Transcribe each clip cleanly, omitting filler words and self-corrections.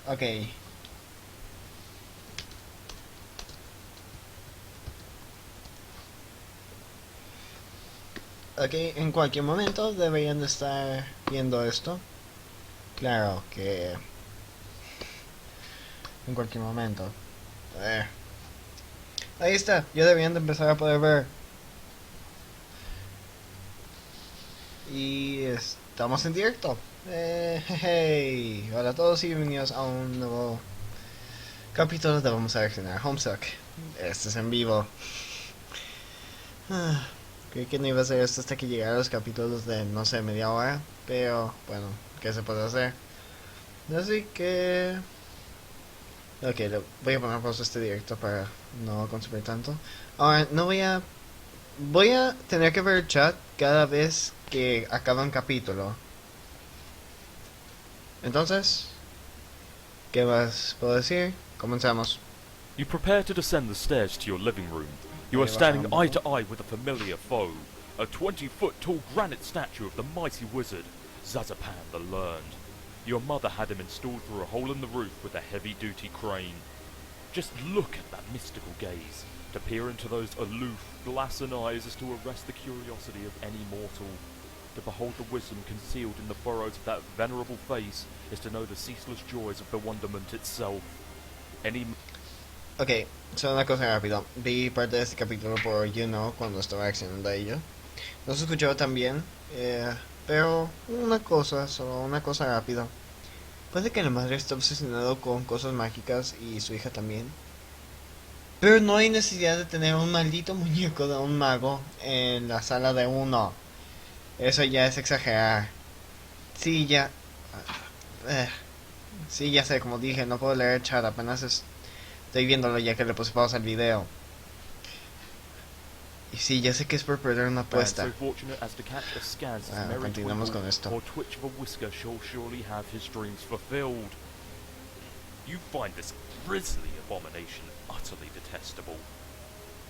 Ok. Ok, en cualquier momento deberían de estar viendo esto. Claro que en cualquier momento. Eh, Ahí está, ya deberían de empezar a poder ver. Y estamos en directo. Hey. Hola a todos y bienvenidos a un nuevo capítulo de Vamos a Reaccionar HomeStuck. Este es en vivo. Creí que no iba a hacer esto hasta que llegara los capítulos de, no sé, media hora. Pero, bueno, ¿qué se puede hacer? Así que... Ok, le voy a poner pausa a este directo para no consumir tanto. Ahora, no voy a... Voy a tener que ver el chat cada vez que acaba un capítulo. Entonces, ¿qué más puedo decir? Comenzamos. You prepare to descend the stairs to your living room. You are Voy a bajar standing un eye poco. to eye with a familiar foe, a 20-foot-tall granite statue of the mighty wizard, Zazapan the Learned. Your mother had him installed through a hole in the roof with a heavy-duty crane. Just look at that mystical gaze. To peer into those aloof, glassy eyes is to arrest the curiosity of any mortal. To behold the wisdom concealed in the furrows of that venerable face is to know the ceaseless joys of the wonderment itself. Any Ok, solo una cosa rápido. Vi parte de este capítulo por cuando estaba reaccionando a ello. No se escuchaba tan bien, pero una cosa, solo una cosa rápido. Puede que la madre esté obsesionado con cosas mágicas y su hija también. Pero no hay necesidad de tener un maldito muñeco de un mago en la sala de uno. Eso ya es exagerar. Sí, ya. eh, sí, ya sé, como dije, no puedo leer el chat, apenas estoy viéndolo ya que le puse pausa al video. Y sí, ya sé que es por perder una man apuesta. so fortunate as to catch a scans his merry Continuamos twinkle con esto. or twitch of a whisker shall surely have his dreams fulfilled. You find this grisly abomination utterly detestable.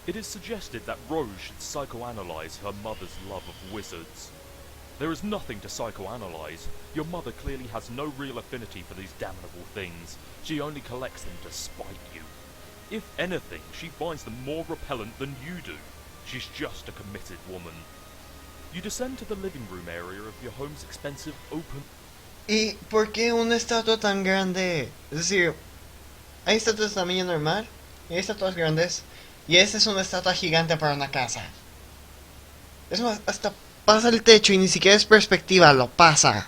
It is suggested that Rose should psychoanalyze her mother's love of wizards. There is nothing to psychoanalyze. Your mother clearly has no real affinity for these damnable things. She only collects them to spite you. If anything, she finds them more repellent than you do. She's just a committed woman. You descend to the living room area of your home's expensive open... ¿Y por qué una estatua tan grande? Es decir, hay estatuas de tamaño normal y hay estatuas grandes. Y esta es una estatua gigante para una casa. Es más, hasta pasa el techo y ni siquiera es perspectiva, lo pasa.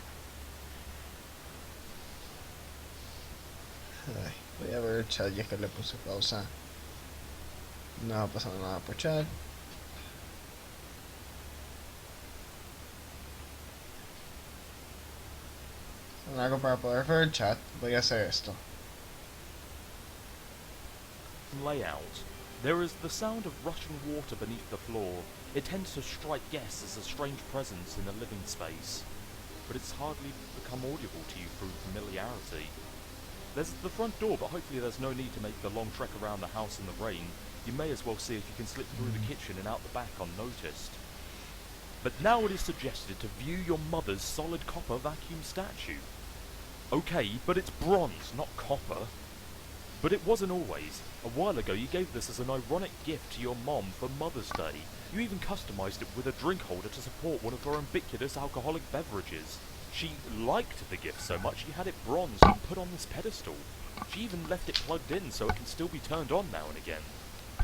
Ay, voy a ver el chat ya que le puse pausa. No ha pasado nada por chat. Algo para poder ver el chat, voy a hacer esto. layout. There is the sound of rushing water beneath the floor. It tends to strike guests as a strange presence in a living space, but it's hardly become audible to you through familiarity. There's the front door, but hopefully there's no need to make the long trek around the house in the rain. You may as well see if you can slip through the kitchen and out the back unnoticed. But now it is suggested to view your mother's solid copper vacuum statue. Okay, but it's bronze, not copper. But it wasn't always. A while ago you gave this as an ironic gift to your mom for Mother's Day. You even customised it with a drink holder to support one of her ubiquitous alcoholic beverages. She liked the gift so much she had it bronzed and put on this pedestal. She even left it plugged in so it can still be turned on now and again.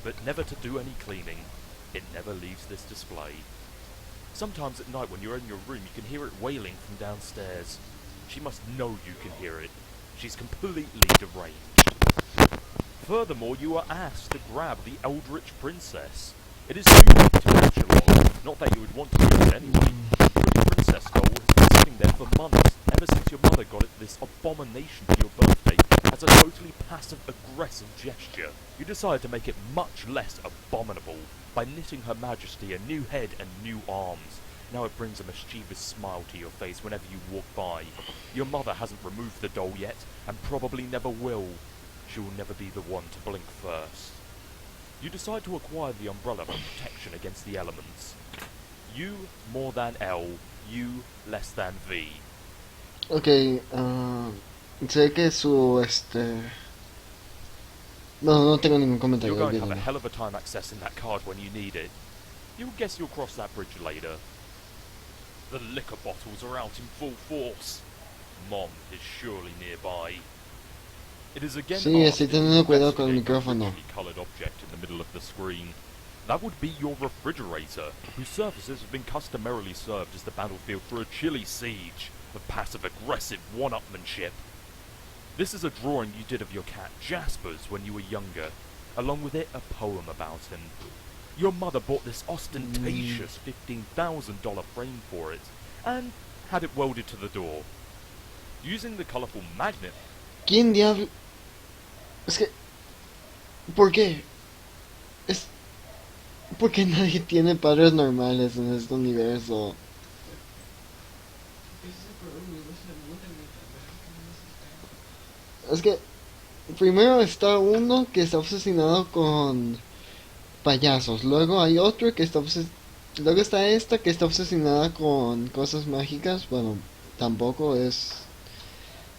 But never to do any cleaning. It never leaves this display. Sometimes at night when you're in your room you can hear it wailing from downstairs. She must know you can hear it. She's completely deranged. Furthermore, you are asked to grab the Eldritch Princess. It is too big to catch along, not that you would want to do it anyway. The pretty princess doll has been sitting there for months, ever since your mother got it this abomination for your birthday, as a totally passive-aggressive gesture. You decide to make it much less abominable by knitting Her Majesty a new head and new arms. Now it brings a mischievous smile to your face whenever you walk by. Your mother hasn't removed the doll yet, and probably never will. She will never be the one to blink first. You decide to acquire the umbrella for protection against the elements. U more than L, U less than V. Ok, Sé que No, no tengo ningún You're comentario, going to have a olvídalo. hell of a time accessing that card when you need it. You'll guess you'll cross that bridge later. The liquor bottles are out in full force. Mom is surely nearby. It is again Sí, estoy asked if you teniendo cuidado con el investigate the micrófono. richly coloured object in the middle of the screen. That would be your refrigerator, whose surfaces have been customarily served as the battlefield for a chilly siege of passive-aggressive one-upmanship. This is a drawing you did of your cat Jasper's when you were younger. Along with it, a poem about him. Your mother bought this ostentatious $15,000 frame for it, and had it welded to the door. Using the colourful magnet... ¿Quién diablo? Es que... ¿Por qué? Es... ¿Por qué nadie tiene padres normales en este universo? Es que... Primero está uno que está obsesionado con payasos. Luego hay otro que está luego está esta que está obsesionada con cosas mágicas. Bueno, tampoco es...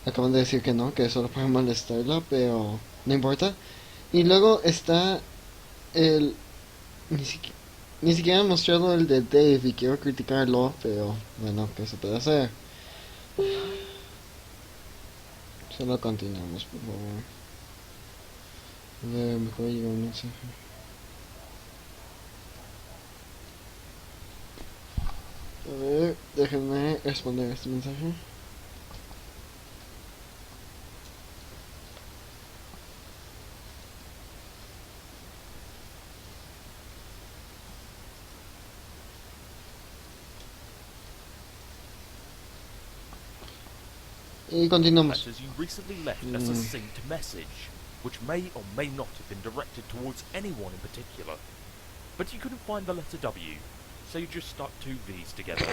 Acaban de decir que no, que solo puede molestarla, pero no importa. Y luego está el... Ni siquiera han mostrado el de Dave y quiero criticarlo, pero bueno, ¿qué se puede hacer? Solo continuamos, por favor. A ver, mejor llega un mensaje. A ver, déjenme responder este mensaje. Y continuamos. letters you recently left a succinct message, which may or may not have been directed towards anyone in particular. But you couldn't find the letter W, so you just stuck two V's together.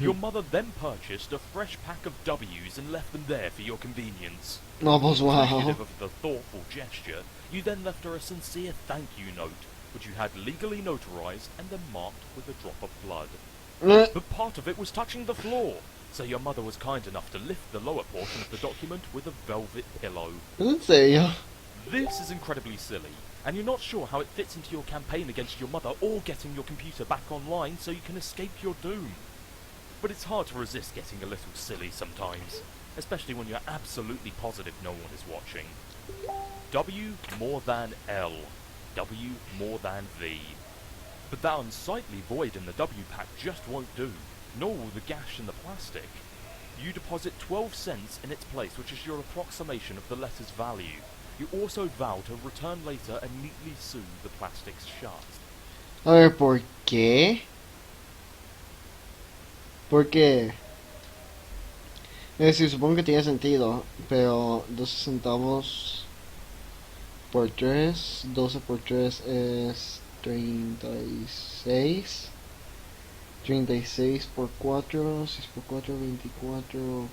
Your mother then purchased a fresh pack of W's and left them there for your convenience. No, pues wow. Appreciative of the thoughtful gesture, you then left her a sincere thank you note, which you had legally notarized and then marked with a drop of blood. But part of it was touching the floor, so your mother was kind enough to lift the lower portion of the document with a velvet pillow. ¿En serio? This is incredibly silly, and you're not sure how it fits into your campaign against your mother or getting your computer back online so you can escape your doom. But it's hard to resist getting a little silly sometimes, especially when you're absolutely positive no one is watching. W more than L. W more than V. But that unsightly void in the W pack just won't do, nor will the gash in the plastic. You deposit 12 cents in its place, which is your approximation of the letter's value. You also vow to return later and neatly sew the plastics shut. A ver, ¿por qué? Porque... Es decir, supongo que tiene sentido, pero 12 centavos por 3, 12 por 3 es 36. 36 por 4, 6 por 4, 24.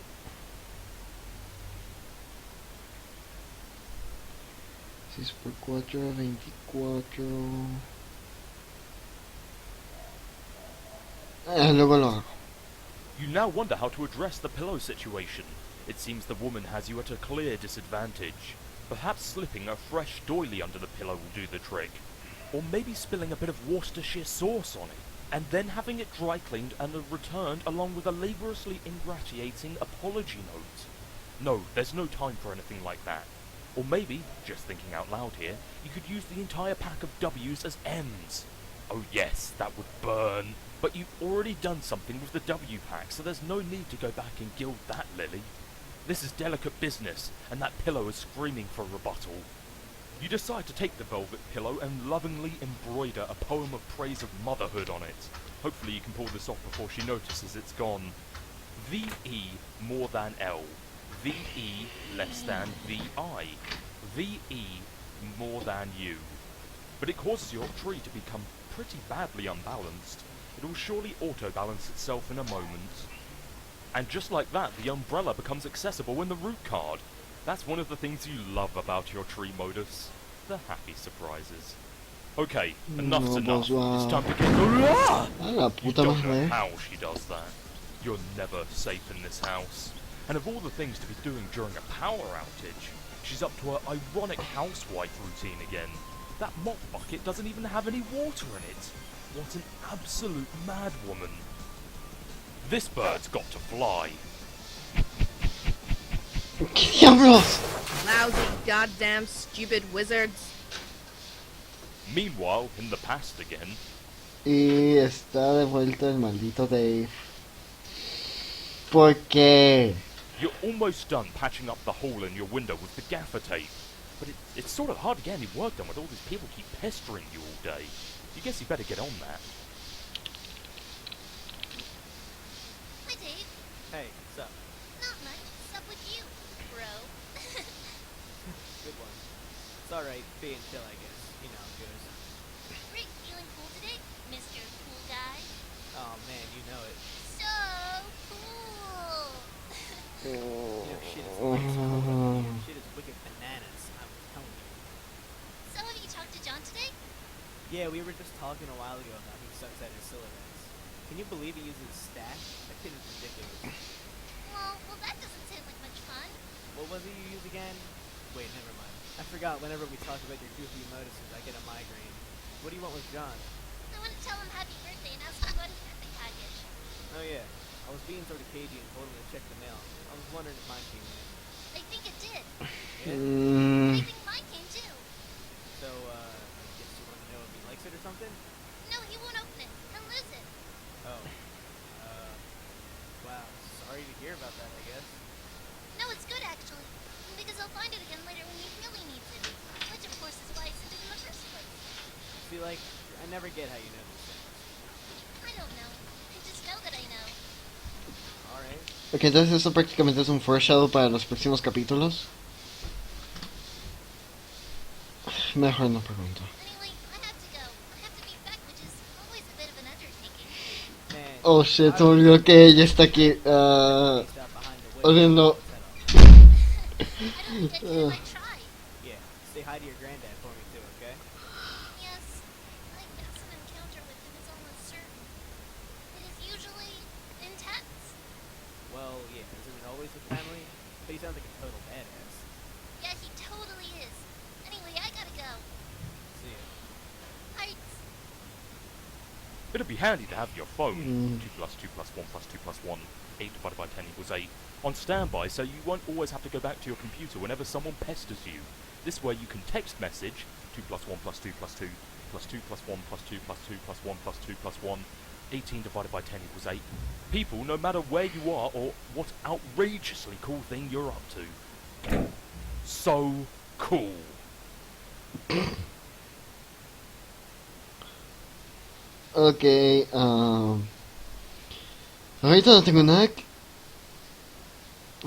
6 por 4, 24. Luego lo hago. You now wonder how to address the pillow situation. It seems the woman has you at a clear disadvantage. Perhaps slipping a fresh doily under the pillow will do the trick. Or maybe spilling a bit of Worcestershire sauce on it, and then having it dry cleaned and returned along with a laboriously ingratiating apology note. No, there's no time for anything like that. Or maybe, just thinking out loud here, you could use the entire pack of W's as M's. Oh yes, that would burn. But you've already done something with the W pack, so there's no need to go back and gild that lily. This is delicate business, and that pillow is screaming for rebuttal. You decide to take the velvet pillow and lovingly embroider a poem of praise of motherhood on it. Hopefully you can pull this off before she notices it's gone. VE more than L. VE less than VI. VE more than U. But it causes your tree to become pretty badly unbalanced. It will surely auto-balance itself in a moment. And just like that, the umbrella becomes accessible in the root card. That's one of the things you love about your tree modus. The happy surprises. Okay, enough's enough. It's time to get... A la You puta don't know madre. how she does that. You're never safe in this house. And of all the things to be doing during a power outage, she's up to her ironic housewife routine again. That mop bucket doesn't even have any water in it. What an absolute madwoman. This bird's got to fly. ¿Qué diablos? Lousy, goddamn, stupid wizards. Meanwhile, in the past again, Y está de vuelta el maldito Dave. ¿Por qué? you're almost done patching up the hole in your window with the gaffer tape. But it's sort of hard to get any work done with all these people keep pestering you all day. You guess you better get on that. Hi, Dave. Hey, what's up? Not much. What's up with you, bro? Good one. It's alright, being chill, I guess. You know how it goes. Rick, feeling cool today, Mr. Cool Guy? Oh man, you know it. So cool! You know, shit is nice cool up here. Shit is wicked bananas, I'm telling you. So have you talked to John today? Yeah, we were just talking a while ago about who sucks at his syllabus. Can you believe he uses stack? That kid is ridiculous. Well, that doesn't sound like much fun. What was it you use again? Wait, never mind. I forgot whenever we talk about your goofy emotises, I get a migraine. What do you want with John? I want to tell him happy birthday and ask him about his birthday package. Oh yeah, I was being sort of cagey and told him to check the mail. I was wondering if mine came in. I think it did. Yeah? I think mine came too. So, I guess you want to know if he likes it or something? No, he won't open it. He'll lose it. Oh. Wow. Sorry to hear about that, I guess. No, it's good actually. Because I'll find it again later when he really needs it. Which of course is why I sent it in the first place. See, like, I never get how you know these things. I don't know. I just know that I know. Alright. Ok, entonces esto prácticamente es un foreshadow para los próximos capítulos. Mejor no pregunto. Anyway, I have to go. I have to be back, which is always a bit of an undertaking. Man. Oh shit, se me olvidó que ella está aquí. Stop behind the window. Oliendo. I don't think I can. I try. Yeah. Say hi to your granddad for me too, okay? Yes, my next encounter with him is almost certain. It is usually intense. Well, yeah, isn't it always with family? But he sounds like a total badass. Yeah, he totally is. Anyway, I gotta go. See ya. Heights. It'd be handy to have your phone, 2 Mm. plus 2 plus 1 plus 2 plus 1, 8 divided by 10 equals 8, on standby so you won't always have to go back to your computer whenever someone pesters you. This way you can text message 2 plus 1 plus 2 plus 2 plus 2 plus 1 plus 2 plus 2 plus 1 plus 2 plus 1, 18 divided by 10 equals 8. People, no matter where you are or what outrageously cool thing you're up to. So cool. Ok, ahorita no tengo nada.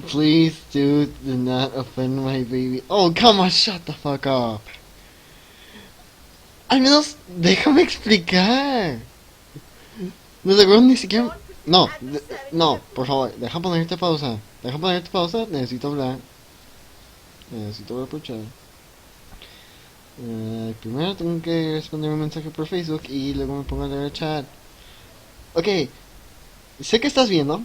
Please, dude, do not offend my baby. Oh, come on, shut the fuck up. Al menos déjame explicar. No seguro ni siquiera. No, no, por favor, deja ponerte pausa. Deja ponerte pausa, necesito hablar. Necesito hablar por chat. Primero tengo que responder un mensaje por Facebook y luego me pongo a leer el chat. Ok, sé que estás viendo.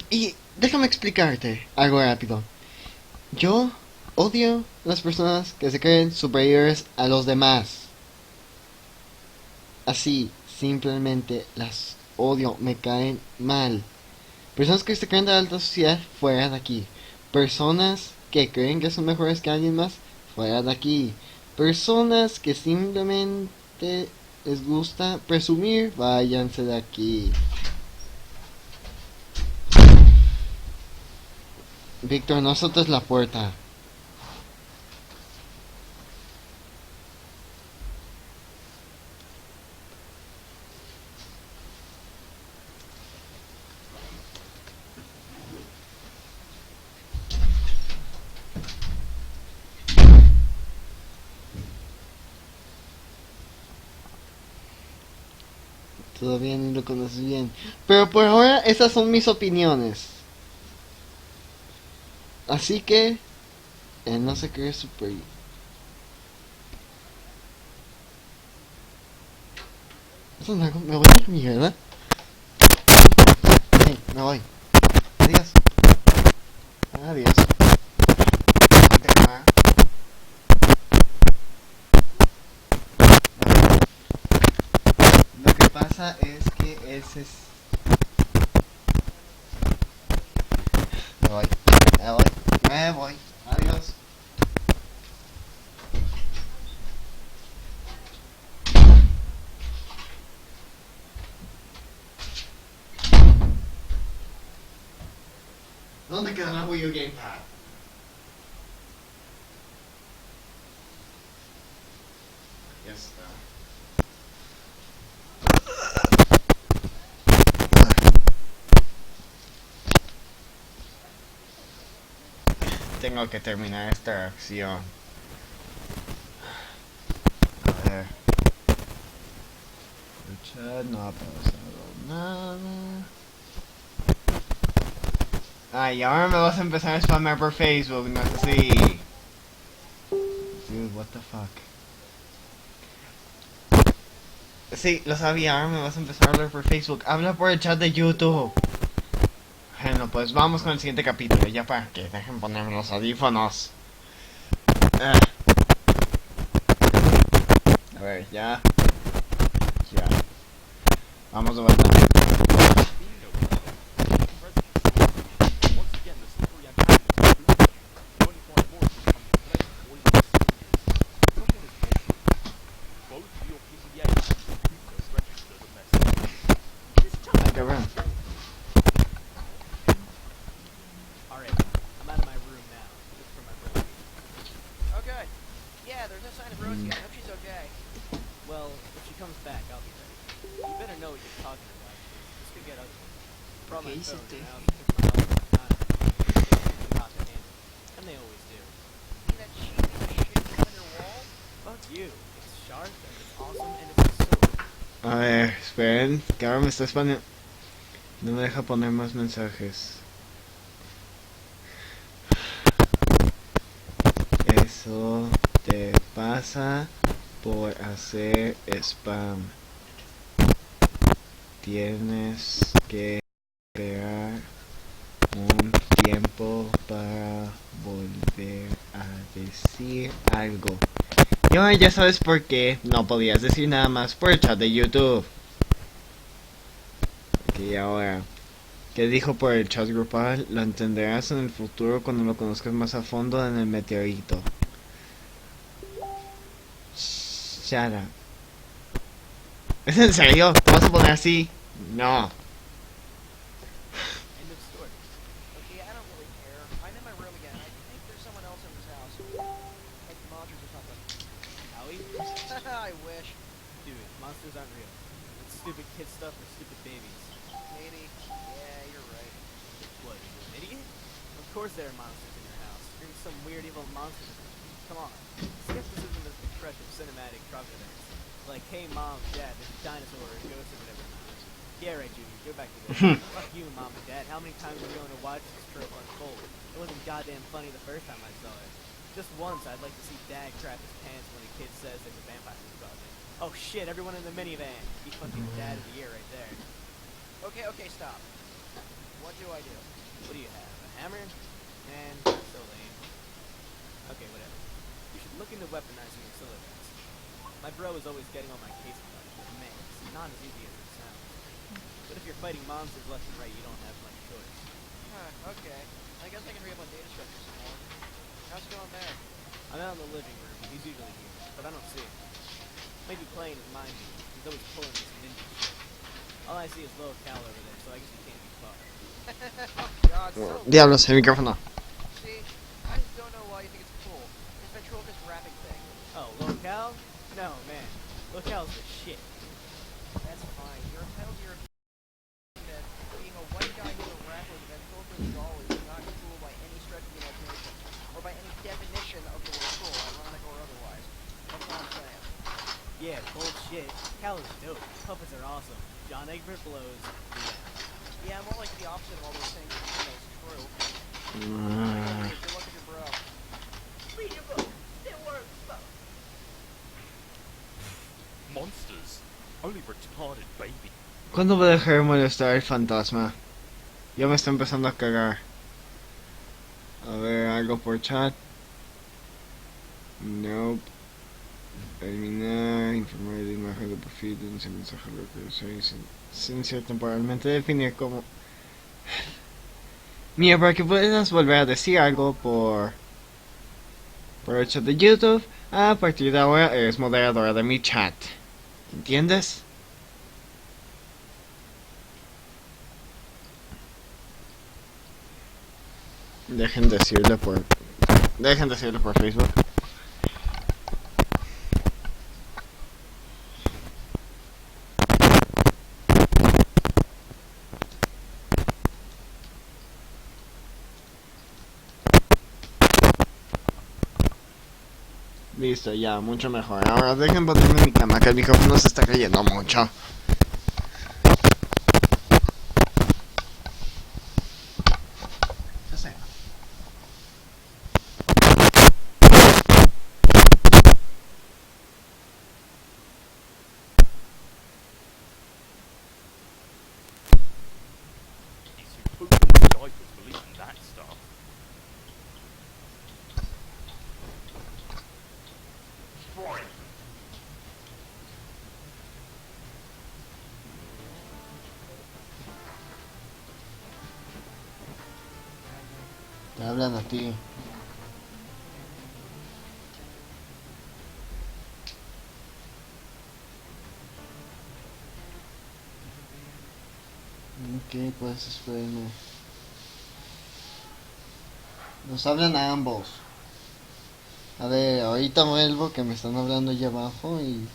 Y déjame explicarte algo rápido. Yo odio las personas que se creen superiores a los demás. Así, simplemente las odio, me caen mal. Personas que se creen de la alta sociedad, fuera de aquí. Personas que creen que son mejores que alguien más, fuera de aquí. Personas que simplemente les gusta presumir, váyanse de aquí. Víctor, no azotes la puerta. Todavía ni lo conoces bien. Pero por ahora esas son mis opiniones. Así que él no se cree superior. Eso es algo, me voy a la mierda. Me voy. Adiós. Adiós. Lo que pasa es que ese es... Me voy. Me voy. Me voy. Adiós. ¿Dónde queda la Wii U Gamepad? Ya está. Tengo que terminar esta acción. A ver. El chat no ha pasado nada. Ay, ahora me vas a empezar a spamear por Facebook, no es así. Dude, what the fuck. Sí, lo sabía, ahora me vas a empezar a hablar por Facebook. Habla por el chat de YouTube. Bueno, pues vamos con el siguiente capítulo, ya para que dejen ponerme los audífonos. A ver, ya. Ya. Vamos de vuelta. Once again, the slippery antagonist is foolish. You only find more of them come to play, poisonous strangers. Someone is watching. Both of your PCA and computer registered a message. Ay, cabrón. Alright, I'm out of my room now. Just for my brother. Oh, good. Yeah, there's no sign of Rosie. I hope she's okay. Well, if she comes back, I'll be ready. You better know what you're talking about. This could get ugly. Brought my phone, and I also took my husband's time. They not to handle. And they always do. See that cheap piece of shit on your wall? Fuck you. It's sharp, and it's awesome, and it's a sword. A ver, esperen, que ahora me está spameando. No me deja poner más mensajes. Eso te pasa por hacer spam. Tienes que esperar un tiempo para volver a decir algo. Y ahora ya sabes por qué no podías decir nada más por el chat de YouTube. Y ahora, ¿qué dijo por el chat grupal? Lo entenderás en el futuro cuando lo conozcas más a fondo en el meteorito. Shut up. ¿Es en serio? ¿Te vas a poner así? No. End of story. Okay, I don't really care. I'm in my room again. I think there's someone else in this house. Like monsters or something. Howie? I wish. Dude, monsters aren't real. It's stupid kid stuff for stupid babies. Maybe. Yeah, you're right. What, you an idiot? Of course there are monsters in your house. You're some weird evil monster. Come on. Skepticism is the crutch of cinematic confidence. Like, hey mom, dad, there's a dinosaur or a ghost or whatever. Yeah, right, Junior, go back to this. Fuck you, mom and dad. How many times are we going to watch this trope unfold? It wasn't goddamn funny the first time I saw it. Just once, I'd like to see dad crap his pants when a kid says there's a vampire in his closet. Oh shit, everyone in the minivan. He fucking dad of the year right there. Okay, stop. What do I do? What do you have, a hammer? Man, so lame. Okay, whatever. You should look into weaponizing your cylinders. My bro is always getting on my case about it, but man, it's not as easy as it sounds. But if you're fighting monsters left and right, you don't have much choice. Okay. I guess I can read up on data structures some more. How's it going there? I'm out in the living room. He's usually here, but I don't see him. Maybe playing his mind games. He's always pulling this ninja shit. All I see is low cal over there, so I guess he can't be far. Oh god, so Diablos, el micrófono. see, I just don't know why you think it's cool. This ventriloquist rapping thing. Oh, low cal? No, man. Low cal's the shit. That's fine. You're entitled to your opinion that being a white guy who's a rapper with a ventriloquist doll is not cool by any stretch of the imagination, or by any definition of the word cool, ironic or otherwise. That's all I'm saying. Yeah, bullshit. Cal is dope. Puppets are awesome. John Egbert blows. Yeah, I'm more like the opposite of all those things, you know, it's true. Good luck with your bro. Monsters. Only retarded baby. ¿Cuándo va a dejar de molestar el fantasma? Ya me está empezando a cagar. A ver, algo por chat. Nope. Eliminar, informar de imagen de perfil, denunciar mensaje lo que soy sin ser temporalmente definir como. Mira, para que puedas volver a decir algo por el chat de YouTube, a partir de ahora eres moderadora de mi chat. ¿Entiendes? Dejen decirle por. Dejen decirle por Facebook. Listo, ya, mucho mejor. Ahora dejen ponerme en mi cama, que el micrófono se está cayendo mucho. Ya sé. These who poop in their diapers believe in that stuff. Te hablan a ti. Ok, pues espérenme. Nos hablan a ambos. A ver, ahorita vuelvo que me están hablando allá abajo y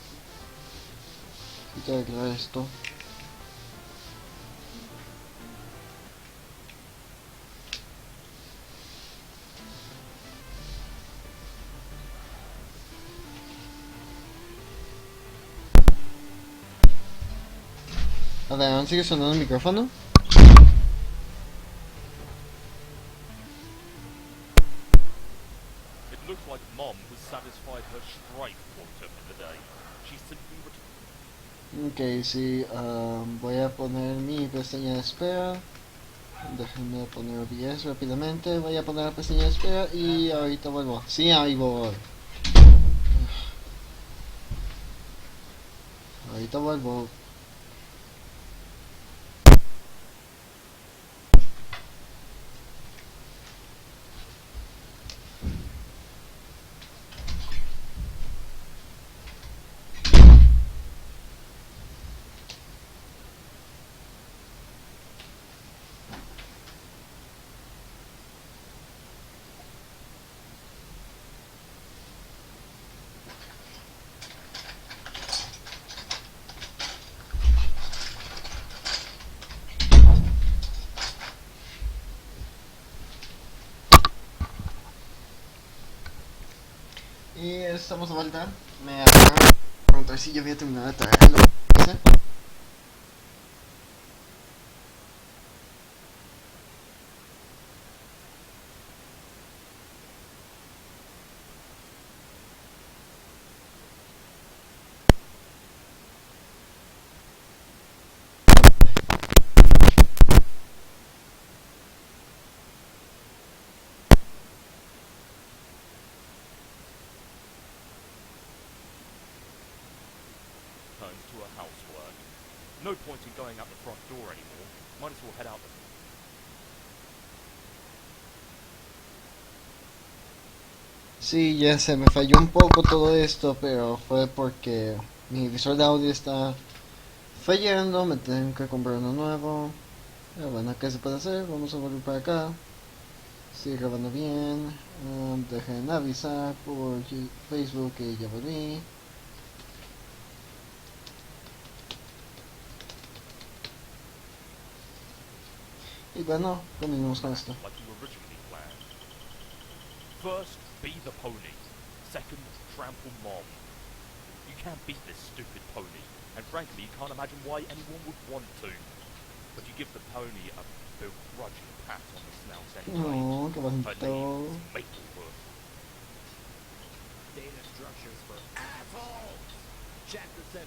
tengo que aclarar esto. A ver, ¿aún sigue sonando el micrófono? It looks like Mom has satisfied her strife quota for the day. She's simply Ok, sí, voy a poner mi pestaña de espera. Déjenme poner OBS rápidamente. Voy a poner la pestaña de espera y ahorita vuelvo. Sí, ahí voy. Ahorita vuelvo. Y estamos de vuelta. Me acaban de preguntar si ya había terminado de traerlo. turns to her housework. No point in going out the front door anymore. Might as well head out the... Sí, ya se me falló un poco todo esto, pero fue porque mi visor de audio está fallando, me tengo que comprar uno nuevo. Pero bueno, ¿qué se puede hacer? Vamos a volver para acá. Sigue grabando bien. Dejen avisar por Facebook que ya volví. Y bueno, continuamos con esto. like you originally planned. First, be the pony. Second, trample Mom. You can't beat this stupid pony, and frankly, you can't imagine why anyone would want to. But you give the pony a begrudging pat on the snout anyway. Oh, qué Her name bonito. is Maplehoof. Data structures for assholes. Chapter 7.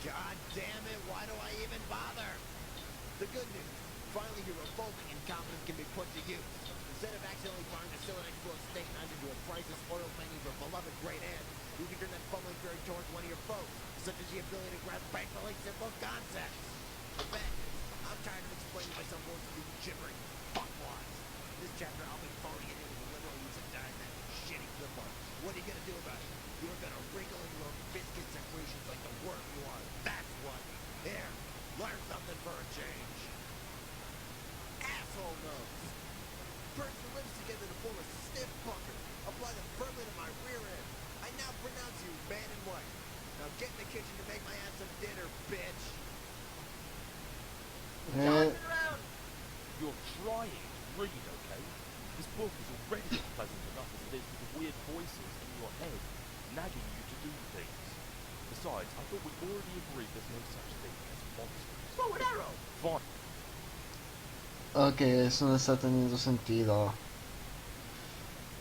God damn it, why do I even bother? The good news. Finally, your revolting incompetence can be put to use. Instead of accidentally firing a so an explode steak knives into a priceless oil menu for beloved great aunt, you can turn that fumbling fairy towards one of your foes, such as the ability to grasp thankfully simple concepts. The fact is, I'm tired of explaining myself most of these gibbering fuckwads. This chapter, I'll be phoning it in with a liberal use of diagram and shitty clip art. What are you gonna do about it? You're gonna wrinkle in your own biscuit secretions like the worm you are. That's what. Here, learn something for a change. Asshole nose. Purse your lips together to form a stiff pucker. Apply them firmly to my rear end. I now pronounce you man and wife. Now get in the kitchen to make my ass some dinner, bitch. You're trying to read, okay? This book is already unpleasant enough as it is with the weird voices in your head nagging you to do things. Besides, I thought we already agreed there's no such thing as monsters. Bow and arrow! Fine. Ok, eso no está teniendo sentido.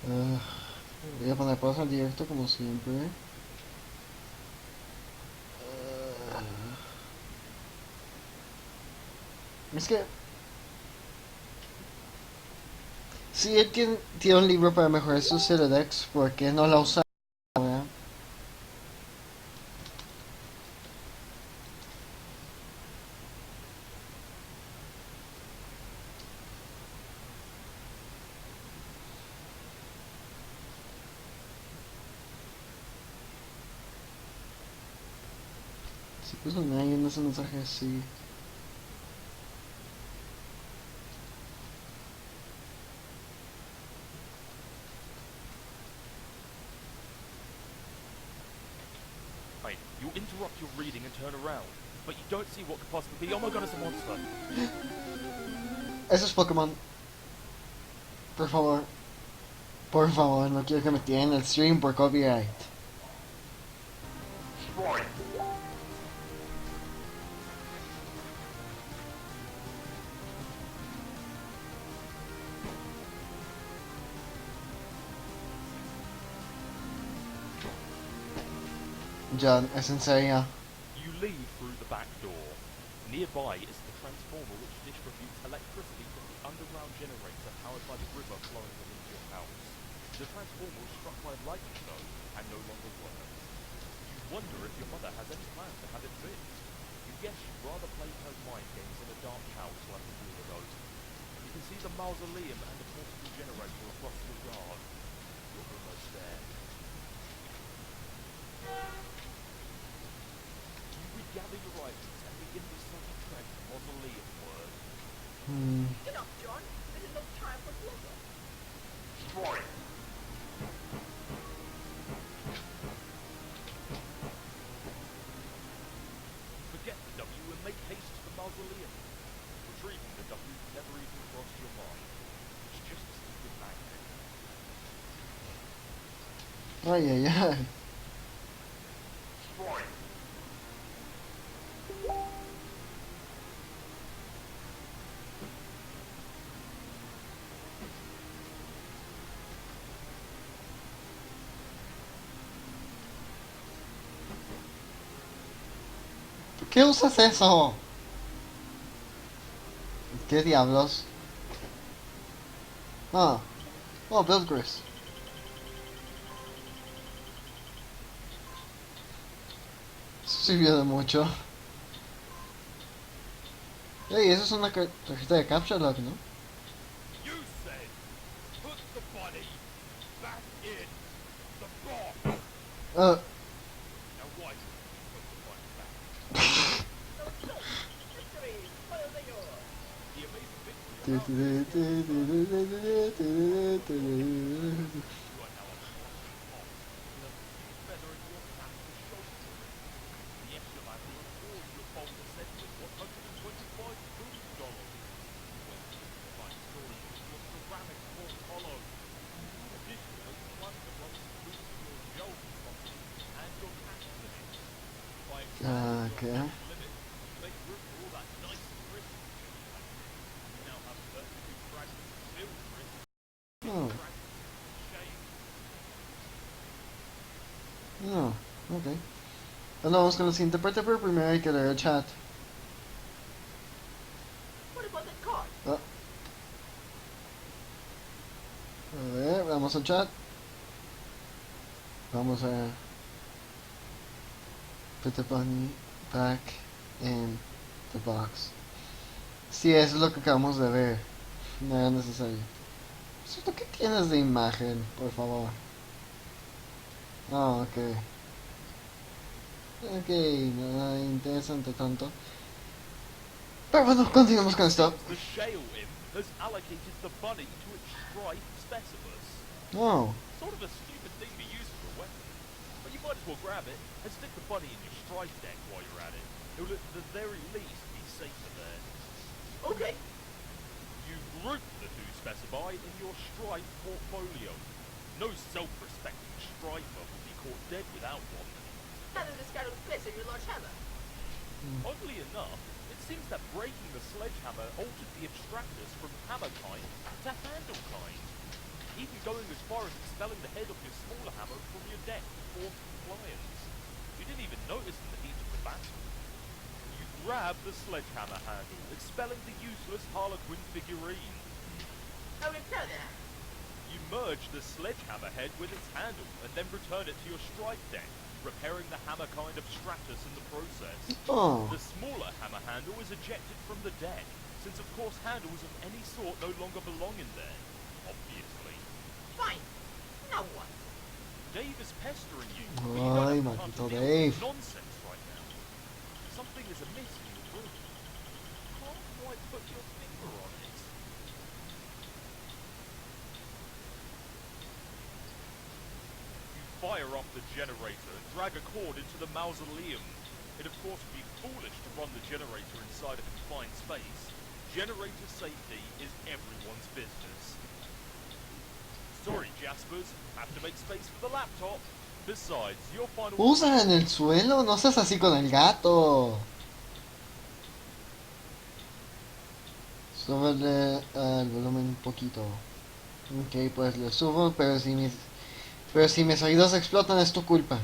Voy a poner pausa al directo como siempre. Es que si él tiene un libro para mejorar su Celodex, ¿por qué no la usa ahora? Si puso nadie en ese mensaje así. Mate, you interrupt your reading and turn around, but you don't see what could possibly be. Oh my god, it's a monster! Eso es Pokémon. Por favor. Por favor, no quiero que me tiren el stream por copyright. John, es en serio. You leave through the back door. Nearby is the transformer which distributes electricity from the underground generator powered by the river flowing beneath your house. The transformer was struck by lightning though, and no longer works. You wonder if your mother has any plans to have it fixed. You guess she'd rather play her mind games in a dark house like a weirdo. You can see the mausoleum and the portable generator across your yard. You're almost there. Gather your items and begin the sudden trek to mausoleum word. Get up, John. This is no time for slaughter. Forget the W and make haste to the mausoleum. Retrieving the W never even crossed your mind. It's just a stupid magnet. Ay, ay, ay. ¿Por qué usas eso? ¿Qué diablos? Ah, oh, Bilgris. Eso sirvió de mucho. Ey, eso es una tarjeta de capture log, ¿no? You said, put the body back in the box. Now why did you put the body back? Victory! Spoil the yard! The amazing victory you are now on the box. The feather in your cap will show for it. The echelon will reward your bold ascent with $125 million. When you find story of your ceramic portfolio. Additionally, one belongs to your gel property and your tax limits. By Okay. extending your tax limit, you make room for all that nice crisp shit you have. You now have 32 fragments of steel crisp. Oh. Shame. No, ok. Ahora vamos con la siguiente parte, pero primero hay que leer el chat. What about that card? Ah. A ver, Vamos al chat. Vamos a put the bunny back in the box. Sí, eso es lo que acabamos de ver. No era necesario. ¿Cierto qué tienes de imagen, por favor? Ah, ok. Ok, nada interesante tanto. Pero bueno, continuamos con esto. Seems the shale imp has allocated the bunny to its strife specialist. Oh, Sort of a stupid thing to use for a weapon, but you might as well grab it and stick the bunny in your strife deck while you're at it. It will at the very least be safer there. Okay. You group the who specified in your strife portfolio. No self-respecting strifer will be caught dead without one. How does this kind of place in your large hammer? Oddly enough, it seems that breaking the sledgehammer altered the abstractors from hammer kind to handle kind, even going as far as expelling the head of your smaller hammer from your deck for compliance. You didn't even notice in the heat of the battle. You grab the sledgehammer handle, expelling the useless Harlequin figurine. How would repair that? You merge the sledgehammer head with its handle and then return it to your strike deck, repairing the hammer kind abstractus in the process. oh. The smaller hammer handle is ejected from the deck, since of course handles of any sort no longer belong in there. Obviously. Fine. Now what? Dave is pestering you, but you don't Ay, have time maldito to deal Dave. with nonsense right now. Something is amiss in your room. Can't quite put your finger on it. You fire up the generator and drag a cord into the mausoleum. It of course would be foolish to run the generator inside a confined space. Generator safety is everyone's business. Sorry, Jaspers, have to make space for the laptop. Besides, your final... Úsala en el suelo, no seas así con el gato. Súbele al volumen un poquito. Ok, pues le subo, pero si mis oídos explotan es tu culpa.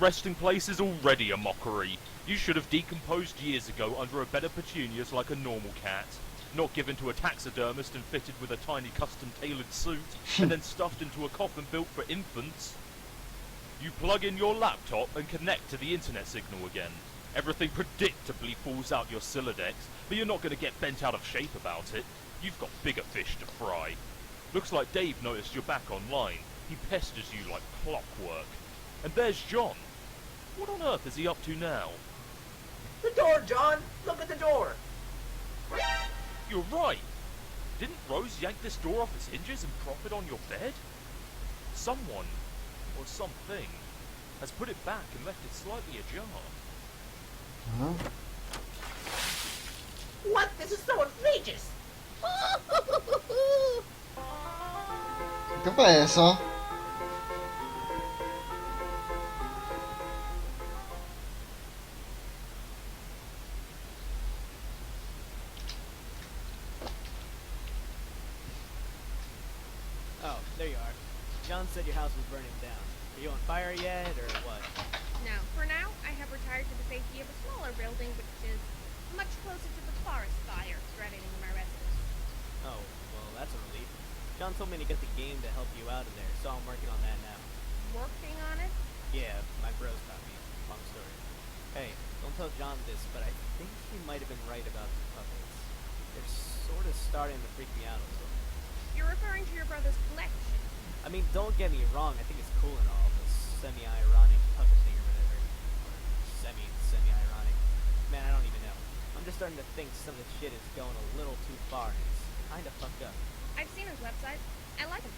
Resting place is already a mockery. You should have decomposed years ago under a bed of petunias like a normal cat. Not given to a taxidermist and fitted with a tiny custom-tailored suit, and then stuffed into a coffin built for infants. You plug in your laptop and connect to the internet signal again. Everything predictably falls out your Silodex, but you're not going to get bent out of shape about it. You've got bigger fish to fry. Looks like Dave noticed you're back online. He pesters you like clockwork. And there's John. What on earth is he up to now? The door, John! Look at the door! You're right. Didn't Rose yank this door off its hinges and prop it on your bed? Someone, or something, has put it back and left it slightly ajar. Ajá. What? This is so outrageous! ¿Qué fue eso? Oh, there you are. John said your house was burning down. Are you on fire yet, or what? No, for now, I have retired to the safety of a smaller building, which is much closer to the forest fire threatening my residence. Oh, well, that's a relief. John told me to get the game to help you out of there, so I'm working on that now. Working on it? Yeah, my bros taught me. Long story. Hey, don't tell John this, but I think he might have been right about the puppets. They're sort of starting to freak me out a little. You're referring to your brother's collection. I mean, don't get me wrong, I think it's cool and all, the semi-ironic puppet thing or whatever. Or semi-ironic. Man, I don't even know. I'm just starting to think some of the shit is going a little too far, and it's kinda fucked up. I've seen his website. I like him.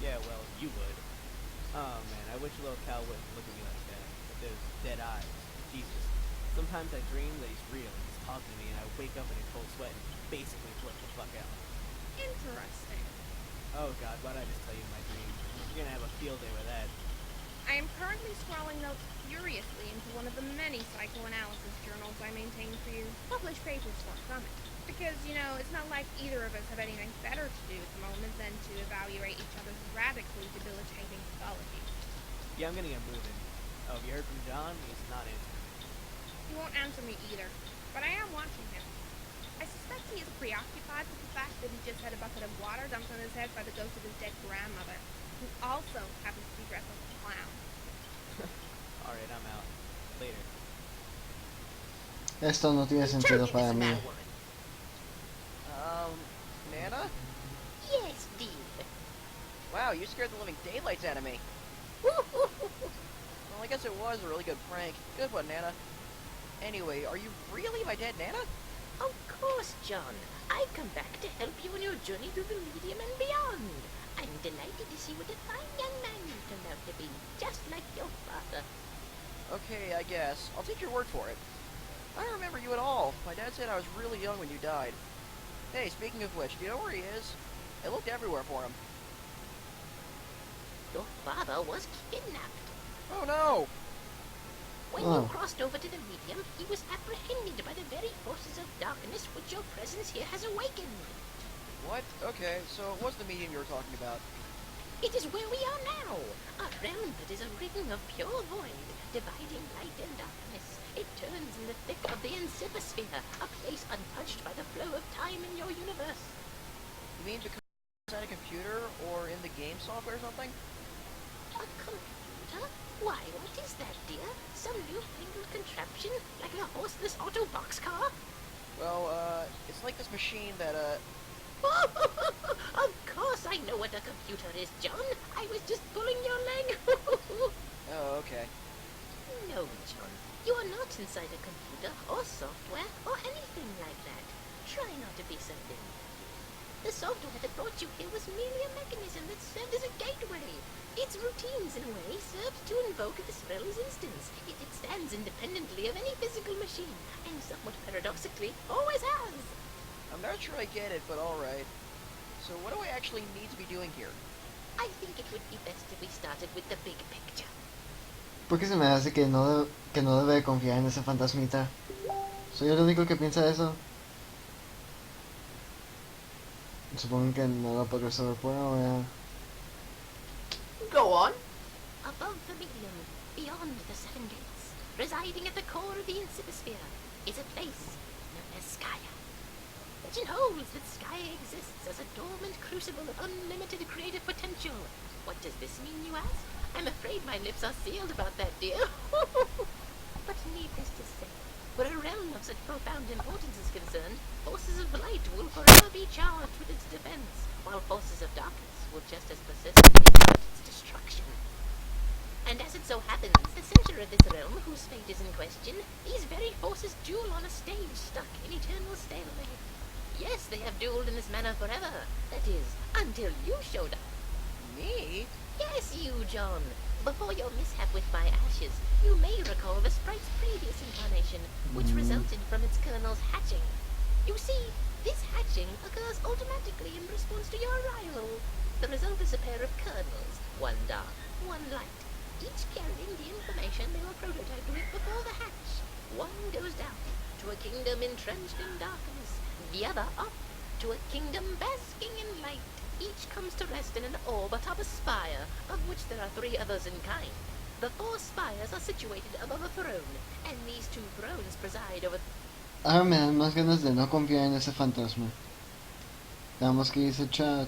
Yeah, well, you would. Oh man, I wish little Cal wouldn't look at me like that. With those dead eyes. Jesus. Sometimes I dream that he's real and he's talking to me, and I wake up in a cold sweat and basically flip the fuck out. Interesting. Oh god, why'd I just tell you my dream? You're gonna have a field day with that. I am currently scrawling notes furiously into one of the many psychoanalysis journals I maintain for you. Publish papers forthcoming. Because, you know, it's not like either of us have anything better to do at the moment than to evaluate each other's radically debilitating pathology. Yeah, I'm gonna get moving. Oh, have you heard from John? He's not answering me. He won't answer me either, but I am watching him. I suspect he is preoccupied with the fact that he just had a bucket of water dumped on his head by the ghost of his dead grandmother, who also happens to be dressed like a clown. Alright, I'm out. Later. Esto no tiene sentido Turkey, para this mí. mad woman. Nana? Yes, dear. Wow, you scared the living daylights out of me. Woo-hoo-hoo-hoo. Well, I guess it was a really good prank. Good one, Nana. Anyway, are you really my dead Nana? Of course, John. I've come back to help you on your journey through the medium and beyond. I'm delighted to see what a fine young man you turned out to be, just like your father. Okay, I guess. I'll take your word for it. I don't remember you at all. My dad said I was really young when you died. Hey, speaking of which, do you know where he is? I looked everywhere for him. Your father was kidnapped. Oh no! When Oh. you crossed over to the medium, he was apprehended by the very forces of darkness which your presence here has awakened. What? Okay, so it was the medium you were talking about. It is where we are now, a realm that is a ring of pure void, dividing light and darkness. It turns in the thick of the Inciposphere, a place untouched by the flow of time in your universe. You mean because it's on a computer or in the game software or something? A computer? Why, what is that, dear? Some newfangled contraption, like a horseless auto boxcar? Well, it's like this machine that, Of course I know what a computer is, John. I was just pulling your leg. Oh, okay. No, John. You are not inside a computer or software or anything like that. Try not to be so thin. The software that brought you here was merely a mechanism that served as a gateway. Its routines, in a way, served to invoke this realm's instance. It stands independently of any physical machine, and somewhat paradoxically, always has. I'm not sure I get it, but alright. So what do I actually need to be doing here? I think it would be best if we started with the big picture. Porque se me hace que no debe confiar en ese fantasmita. ¿Soy el único que piensa eso? Supongo que no lo puedo resolver por ahora. Go on. Above the medium, beyond the seven gates, residing at the core of the Inciposphere, is a place known as Skya. Legend holds that Skya exists as a dormant crucible of unlimited creative potential. What does this mean, you ask? I'm afraid my lips are sealed about that, dear. But needless to say, where a realm of such profound importance is concerned, forces of light will forever be charged with its defense, while forces of darkness will just as persistently charge its destruction. And as it so happens, the center of this realm, whose fate is in question, these very forces duel on a stage stuck in eternal stalemate. Yes, they have dueled in this manner forever. That is, until you showed up. Me? Yes, you, John. Before your mishap with my ashes, you may recall the sprite's previous incarnation, which resulted from its kernel's hatching. You see, this hatching occurs automatically in response to your arrival. The result is a pair of kernels, one dark, one light, each carrying the information they were prototyped with before the hatch. One goes down to a kingdom entrenched in darkness, the other up to a kingdom basking in light. Each comes to rest in an orb atop a spire, of which there are 3 others in kind. The 4 spires are situated above a throne, and these 2 thrones preside over... Ahora me dan más ganas de no confiar en ese fantasma. Veamos qué dice el chat.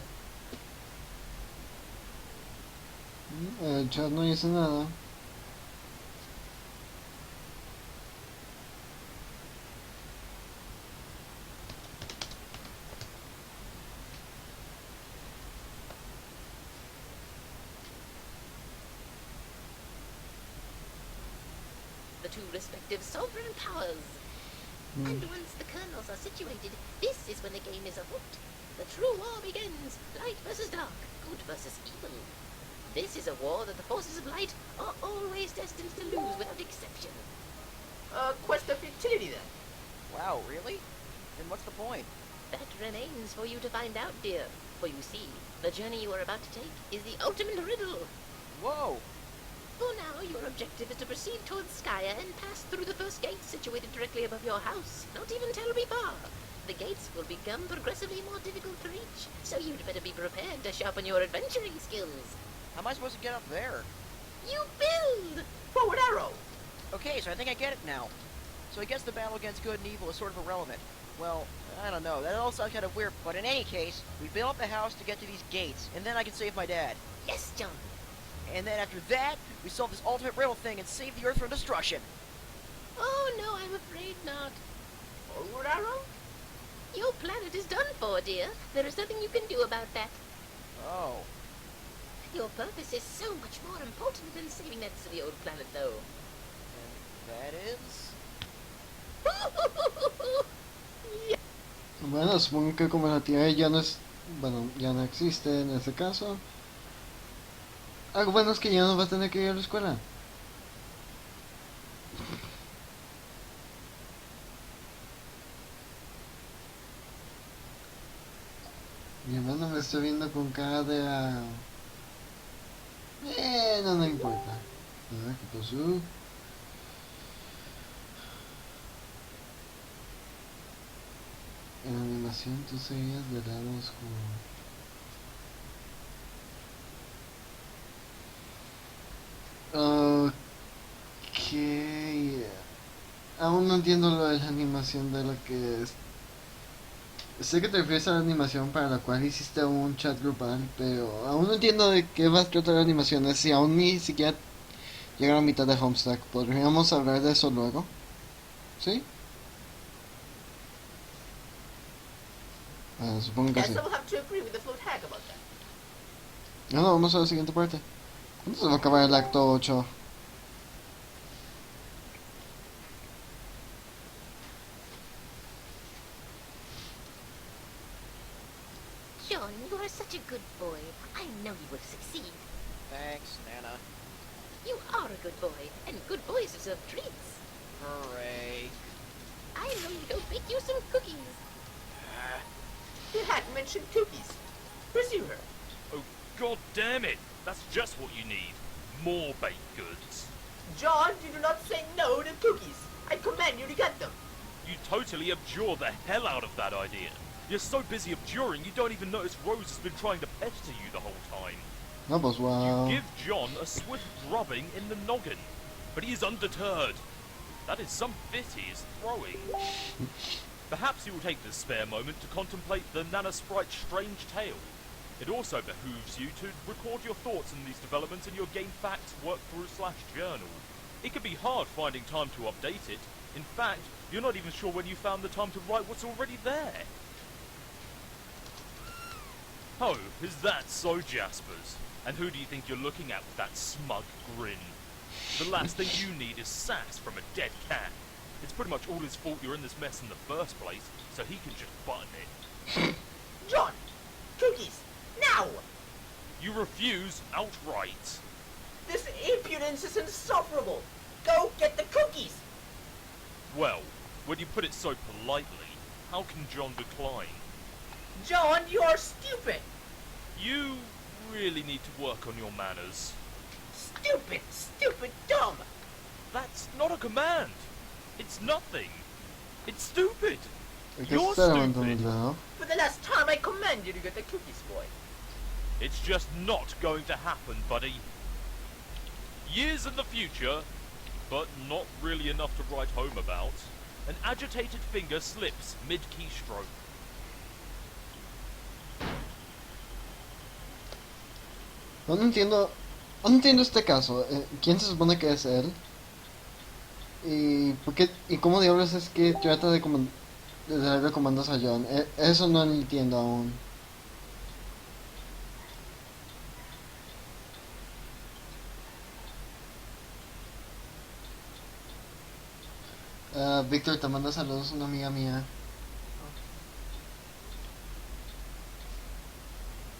El chat no dice nada. the 2 respective sovereign powers. And once the kernels are situated, this is when the game is afoot. The true war begins, light versus dark, good versus evil. This is a war that the forces of light are always destined to lose without exception. Quest of futility then. Wow, really? Then what's the point? That remains for you to find out, dear. For you see, the journey you are about to take is the ultimate riddle. Whoa! For now, your objective is to proceed towards Skya and pass through the first gate situated directly above your house, not even terribly far. The gates will become progressively more difficult to reach, so you'd better be prepared to sharpen your adventuring skills. How am I supposed to get up there? You build! Forward arrow! Okay, so I think I get it now. So I guess the battle against good and evil is sort of irrelevant. Well, I don't know. That all sounds kind of weird. But in any case, we built up the house to get to these gates, and then I can save my dad. Yes, John. And then after that, we solve this ultimate riddle thing and save the Earth from destruction. Oh, no, I'm afraid not. Oh, Raro? Your planet is done for, dear. There is nothing you can do about that. Oh. Your purpose is so much more important than saving that silly old planet, though. And that is... Bueno, supongo que como la Tierra ya no es, bueno, ya no existe en ese caso. Algo bueno es que ya no va a tener que ir a la escuela. Mi hermano me está viendo con cara de... no importa. A ver, ¿qué pasó? En la animación tú seguías de lado oscuro. Ok. Aún no entiendo lo de la animación de lo que es. Sé que te refieres a la animación para la cual hiciste un chat grupal, pero aún no entiendo de qué va a tratar la animación. Es si aún ni siquiera llegaron a mitad de HomeStuck. ¿Podríamos hablar de eso luego? ¿Sí? Supongo que sí. Yes, I will have to agree with the float hag about that. No, vamos a la siguiente parte. ¿Cuándo se va a acabar el acto 8? John, you are such a good boy. I know you will succeed. Thanks, Nana. You are a good boy, and good boys deserve treats. Hooray. I know you go bake you some cookies. You had mentioned cookies. Pursue her. Oh, god damn it! That's just what you need. More baked goods. John, you do not say no to cookies. I command you to get them. You totally abjure the hell out of that idea. You're so busy abjuring you don't even notice Rose has been trying to pester you the whole time. No, pues wow. You give John a swift drubbing in the noggin, but he is undeterred. That is some fit he is throwing. Perhaps you will take this spare moment to contemplate the Nana Sprite's strange tale. It also behooves you to record your thoughts on these developments in your Game Facts workthrough/journal. It can be hard finding time to update it. In fact, you're not even sure when you found the time to write what's already there. Oh, is that so, Jaspers? And who do you think you're looking at with that smug grin? The last thing you need is sass from a dead cat. It's pretty much all his fault you're in this mess in the first place, so he can just button it. John, cookies, now! You refuse outright. This impudence is insufferable. Go get the cookies. Well, when you put it so politely, how can John decline? John, you are stupid. You really need to work on your manners. Stupid, stupid, dumb. That's not a command. It's nothing. It's stupid. ¿Qué You're está levantando stupid. el dedo? For the last time, I command you to get the cookies, boy. It's just not going to happen, buddy. Years in the future, but not really enough to write home about, an agitated finger slips mid-keystroke. No entiendo este caso. ¿Quién se supone que es él? ¿Y por qué? ¿Y cómo diablos es que trata de darle comandos a John? Eso no lo entiendo aún. Víctor, te manda saludos una amiga mía.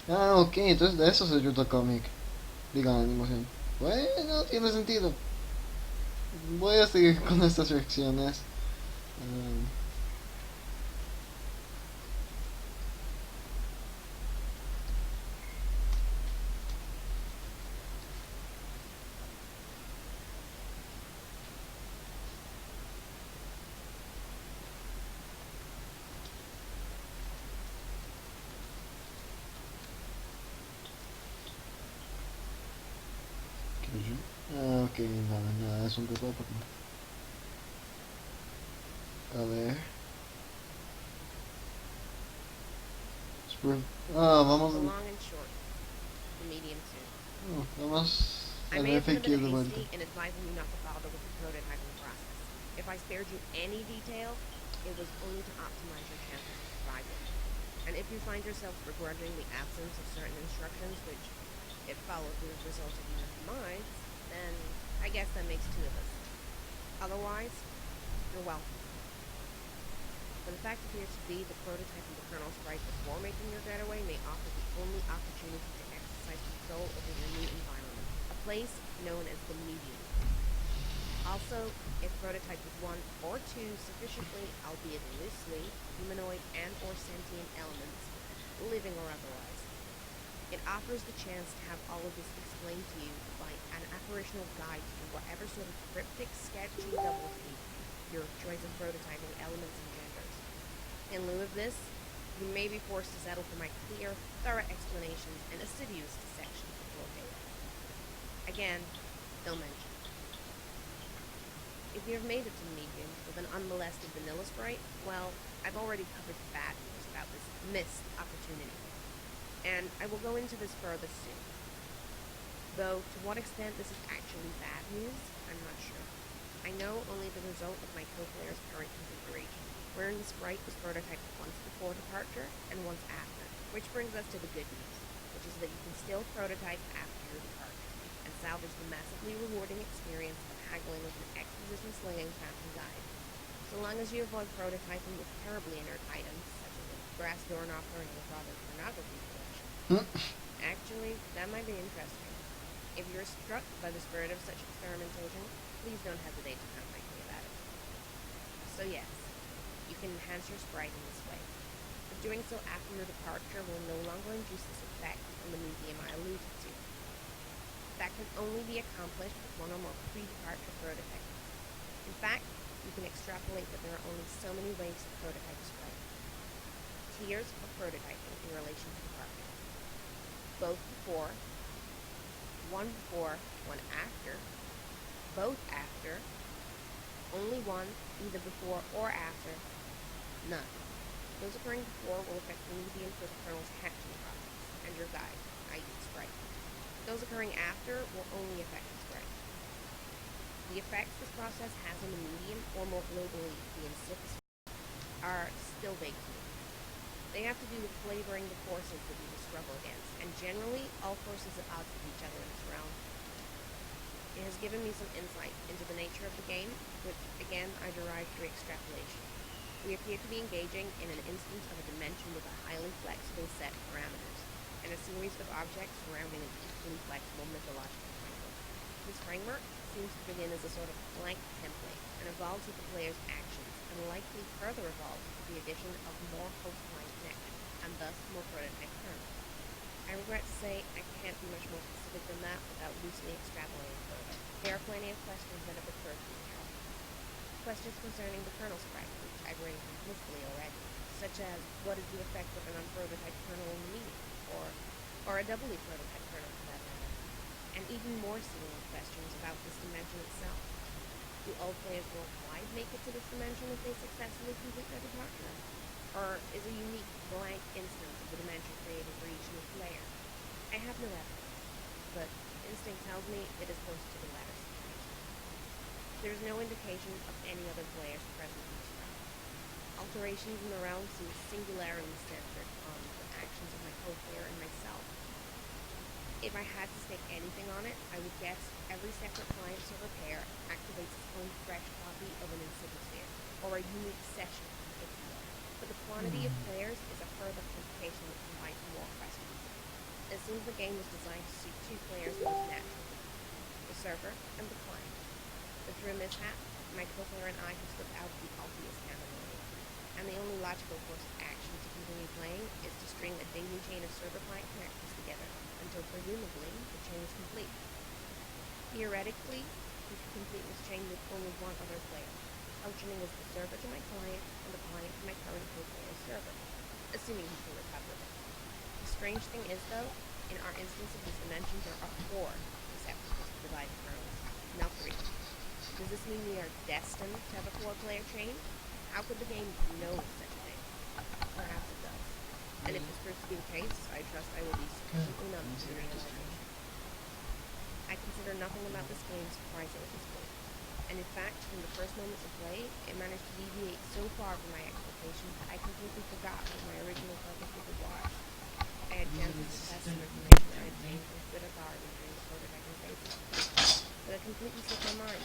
Ok, entonces de eso se trata el cómic. Diga, animación. Bueno, tiene sentido. Voy a seguir con estas reacciones. Ok, nada, es un poco. A ver. Vamos, The long and short, the medium soon. vamos I al may have been a bit FAQ de vuelta. hasty in advising you not to bother with the prototyping process. If I spared you any detail, it was only to optimize your chances of survival. And if you find yourself begrudging the absence of certain instructions, which, if followed through, have resulted in your demise, then I guess that makes two of us. Otherwise, you're welcome. But the fact appears to be the prototyping the kernel sprite before making your getaway may offer the only opportunity to exercise control over your new environment, a place known as the medium. Also, if prototype with one or two sufficiently, albeit loosely, humanoid and or sentient elements, living or otherwise, it offers the chance to have all of this explained to you by an apparitional guide to whatever sort of cryptic, sketchy doublespeak your choice of prototyping elements engenders. In lieu of this, you may be forced to settle for my clear, thorough explanations and assiduous dissections of your data. Again, don't mention. If you have made it to medium with an unmolested vanilla sprite, well, I've already covered the bad news about this missed opportunity. And I will go into this further soon. Though, to what extent this is actually bad news, I'm not sure. I know only the result of my co-player's current configuration, wherein the sprite was prototyped once before departure and once after, which brings us to the good news, which is that you can still prototype after your departure, and salvage the massively rewarding experience of haggling with an exposition-slinging crafting guide. So long as you avoid prototyping with terribly inert items, such as a brass door knocker and a rather pornography collection. Actually, that might be interesting. If you're struck by the spirit of such experimentation, please don't hesitate to contact me about it. So yes, you can enhance your sprite in this way, but doing so after your departure will no longer induce this effect on the medium I alluded to. That can only be accomplished with one or more pre-departure prototypes. In fact, you can extrapolate that there are only so many ways to prototype a sprite. Tiers of prototyping in relation to departure. Both before, one before, one after, both after, only one, either before or after, none. Those occurring before will affect the medium for the kernel's hatching process, and your guide, i.e. sprite. Those occurring after will only affect the sprite. The effects this process has on the medium, or more globally, the incipient, are still vague to me. They have to do with flavoring the forces that we will struggle against, and generally, all forces at odds with each other in this realm. It has given me some insight into the nature of the game, which, again, I derived through extrapolation. We appear to be engaging in an instance of a dimension with a highly flexible set of parameters, and a series of objects surrounding an equally flexible mythological framework. This framework seems to begin as a sort of blank template, and evolves with the player's actions, and likely further evolves with the addition of more host-client connections, and thus more prototype kernel. I regret to say I can't be much more specific than that without loosely extrapolating further. There are plenty of questions that have occurred to me, however. Questions concerning the kernel sprite, which I've raised implicitly already, such as what is the effect of an unprototyped kernel in the medium, or a doubly prototyped kernel for that matter, and even more salient questions about this dimension itself. Do all players worldwide make it to this dimension if they successfully complete their departure? Or is a unique blank instance of the dimension created for each new player? I have no evidence, but instinct tells me it is close to the latter situation. There is no indication of any other players present in this realm. Alterations in the realm seem singularly centered on the actions of my co-player and myself. If I had to stake anything on it, I would guess every separate client server pair activates its own fresh copy of an insidisphere, or a unique session, if you will. But the quantity of players is a further complication that combines more questions. It seems the game was designed to suit two players most naturally, the server and the client. But through a mishap, my co-player and I have slipped out of the obvious category, and the only logical course of action to continue playing is to string a daily chain of server-client connections together until presumably the chain is complete. Theoretically, we could complete this chain with only one other player, functioning as the server to my client and the client to my current co-player's server, assuming he can recover it. The strange thing is, though, in our instance of this dimension, there are 4 receptacles to divide kernels, not 3. Does this mean we are destined to have a 4-player chain? How could the game know such a thing? Perhaps it does. And if this proves to be the case, I trust I will be sufficiently numb to the realization. I consider nothing about this game surprising at this point. And in fact, from the first moments of play, it managed to deviate so far from my expectations that I completely forgot what my original purpose with it was. I had chances to test some information I obtained from Twitter Garden during the prototyping phases, but it completely slipped my mind.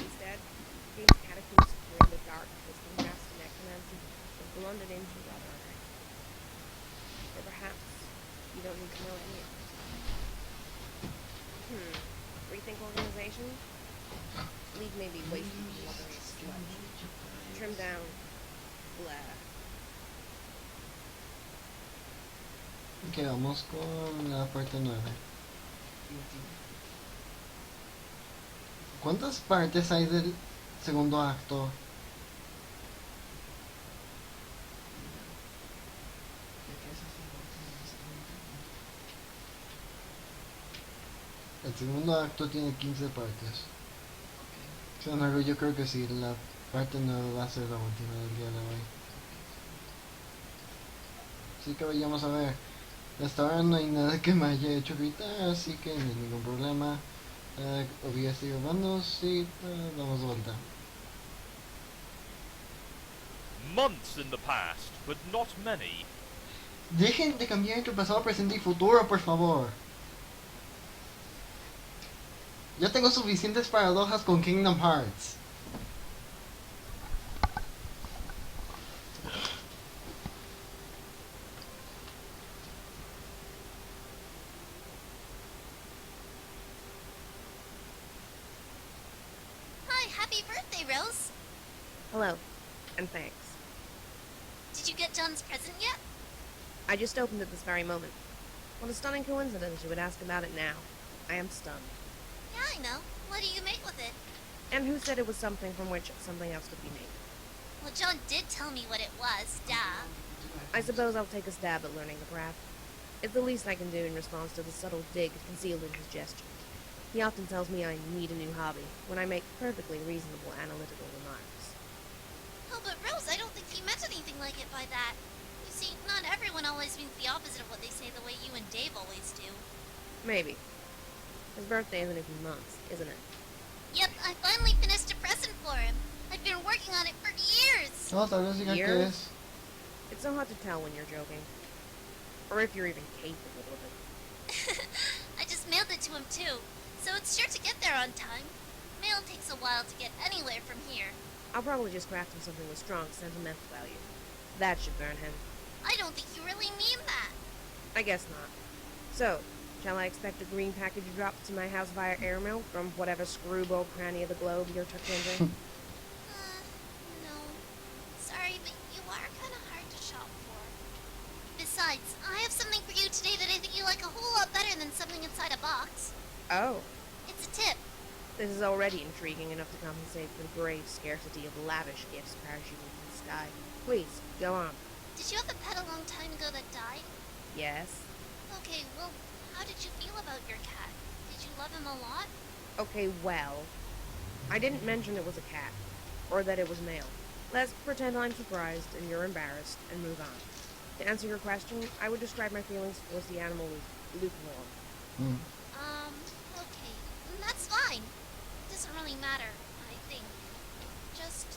Instead, the game's catacombs securing the dark, twisting past and necromancy was blundered into rather unexpectedly. Or perhaps you don't need to know any of this. Rethink organization? League may be wasted from lumbering its sludge. Trim down. Blah. Ok, vamos con la parte 9. ¿Cuántas partes hay del segundo acto? El segundo acto tiene 15 partes. Sin embargo, yo creo que sí, la parte 9 va a ser la última del día de hoy. Así que vayamos a ver. Hasta ahora no hay nada que me haya hecho gritar, así que no hay ningún problema. Voy a seguir grabando, sí, vamos de vuelta. Months in the past, but not many. Dejen de cambiar entre pasado, presente y futuro, por favor. Ya tengo suficientes paradojas con Kingdom Hearts. Hi, happy birthday, Rose. Hello, and thanks. Did you get John's present yet? I just opened it this very moment. What a stunning coincidence you would ask about it now. I am stunned. Yeah, I know. What do you make with it? And who said it was something from which something else could be made? Well, John did tell me what it was, duh. I suppose I'll take a stab at learning the craft. It's the least I can do in response to the subtle dig concealed in his gesture. He often tells me I need a new hobby, when I make perfectly reasonable analytical remarks. Oh, but Rose, I don't think he meant anything like it by that. You see, not everyone always means the opposite of what they say the way you and Dave always do. Maybe. His birthday is in a few months, isn't it? Yep, I finally finished a present for him. I've been working on it for years. No, tal vez diga que Years? es. It's so hard to tell when you're joking. Or if you're even capable of it. I just mailed it to him, too. So it's sure to get there on time. Mail takes a while to get anywhere from here. I'll probably just craft him something with strong sentimental value. That should burn him. I don't think you really mean that. I guess not. So, shall I expect a green package dropped to my house via airmail from whatever screwball cranny of the globe you're tucked into? No. Sorry, but you are kind of hard to shop for. Besides, I have something for you today that I think you like a whole lot better than something inside a box. Oh, It's a tip. this is already intriguing enough to compensate for the grave scarcity of lavish gifts parachuting from the sky. Please, go on. Did you have a pet a long time ago that died? Yes? Okay, well, how did you feel about your cat? Did you love him a lot? Okay, well, I didn't mention it was a cat, or that it was male. Let's pretend I'm surprised and you're embarrassed, and move on. To answer your question, I would describe my feelings towards the animal as lukewarm. Okay. That's fine. Doesn't really matter, I think. Just,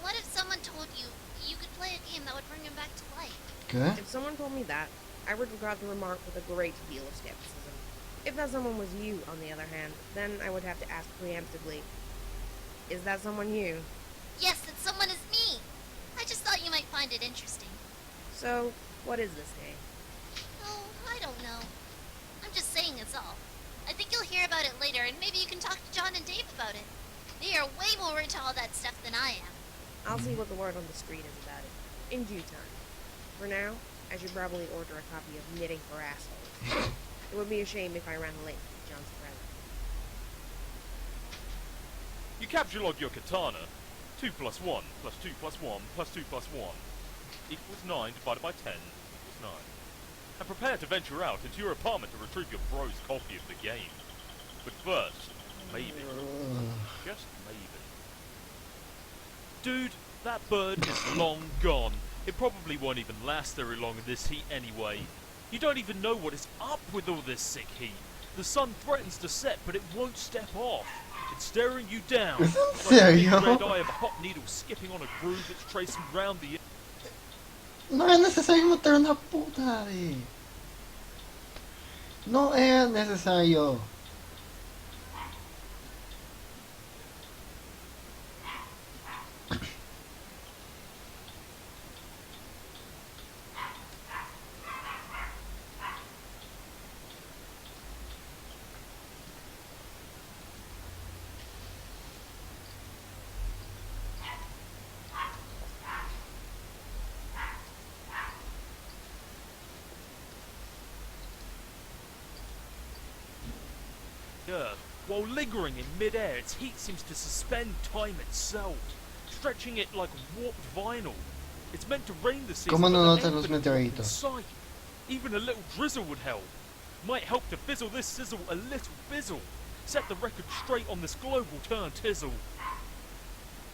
what if someone told you you could play a game that would bring him back to life? ¿Qué? If someone told me that, I would regard the remark with a great deal of skepticism. If that someone was you, on the other hand, then I would have to ask preemptively, is that someone you? Yes, that someone is me. I just thought you might find it interesting. So, what is this game? Oh, I don't know. I'm just saying it's all. I think you'll hear about it later, and maybe you can talk to John and Dave about it. They are way more into all that stuff than I am. I'll see what the word on the street is about it, in due time. For now, I should probably order a copy of Knitting for Assholes. It would be a shame if I ran late to John's present. You capture log your katana. 2 plus 1 plus 2 plus 1 plus 2 plus 1 equals 9 divided by 10 equals 9. And prepare to venture out into your apartment to retrieve your bro's copy of the game. But first, maybe. Just maybe. Dude, that bird is long gone. It probably won't even last very long in this heat anyway. You don't even know what is up with all this sick heat. The sun threatens to set, but it won't step off. It's staring you down. ¿Es en Like the big serio? red eye of a hot needle skipping on a groove that's tracing round the... No era necesario matar a una puta, No era necesario. While lingering in mid-air, its heat seems to suspend time itself, stretching it like warped vinyl. It's meant to rain the season, ¿Cómo no but notas there los ain't been a drop in meteoritos? sight. Even a little drizzle would help. Might help to fizzle this sizzle a little bizzle. Set the record straight on this global turn tizzle.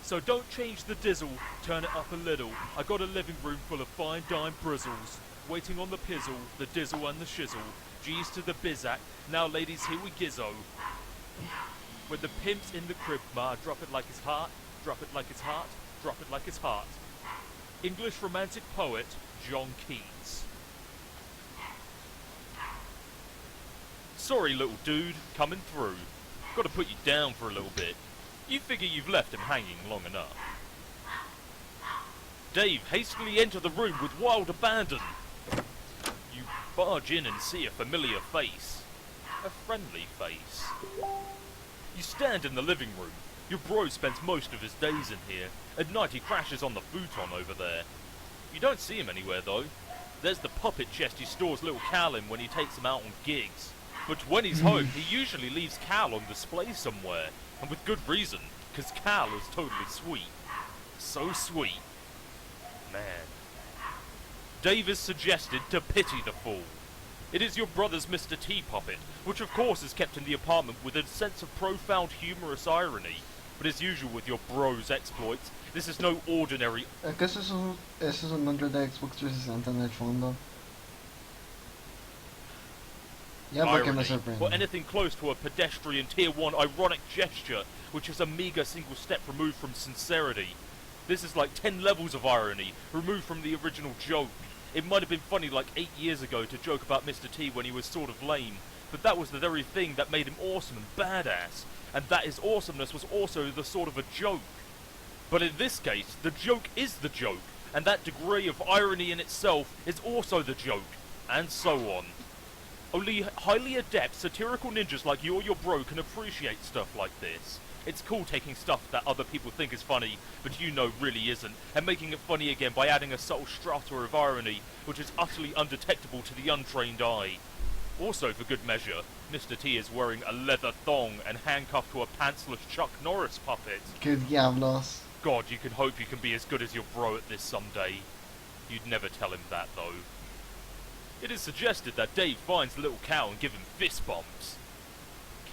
So don't change the dizzle, turn it up a little. I got a living room full of fine dime brizzles, waiting on the pizzle, the dizzle and the shizzle. G's to the bizac, now ladies here we gizzo. When the pimp's in the crib, ma, drop it like it's hot, drop it like it's hot, drop it like it's hot. English romantic poet, John Keats. Sorry little dude, coming through. Gotta put you down for a little bit. You figure you've left him hanging long enough. Dave hastily entered the room with wild abandon. You barge in and see a familiar face. A friendly face. You stand in the living room. Your bro spends most of his days in here. At night he crashes on the futon over there. You don't see him anywhere though. There's the puppet chest he stores little Cal in when he takes him out on gigs. But when he's home, he usually leaves Cal on display somewhere. And with good reason, because Cal is totally sweet. So sweet. Man. Dave is suggested to pity the fool. It is your brother's Mr. T puppet, which of course is kept in the apartment with a sense of profound humorous irony. But as usual with your bro's exploits, this is no ordinary... ¿Acaso eso es un nombre de Xbox 360 en el fondo? Ya porque me irony, sorprende. or anything close to a pedestrian tier 1 ironic gesture, which is a meager single step removed from sincerity. This is like 10 levels of irony, removed from the original joke. It might have been funny like 8 years ago to joke about Mr. T when he was sort of lame, but that was the very thing that made him awesome and badass, and that his awesomeness was also the sort of a joke. But in this case, the joke is the joke, and that degree of irony in itself is also the joke, and so on. Only highly adept satirical ninjas like you or your bro can appreciate stuff like this. It's cool taking stuff that other people think is funny, but you know really isn't, and making it funny again by adding a subtle strata of irony, which is utterly undetectable to the untrained eye. Also, for good measure, Mr. T is wearing a leather thong and handcuffed to a pantsless Chuck Norris puppet. ¿Qué diablos? God, you can hope you can be as good as your bro at this someday. You'd never tell him that, though. It is suggested that Dave finds little Cal and give him fist bumps.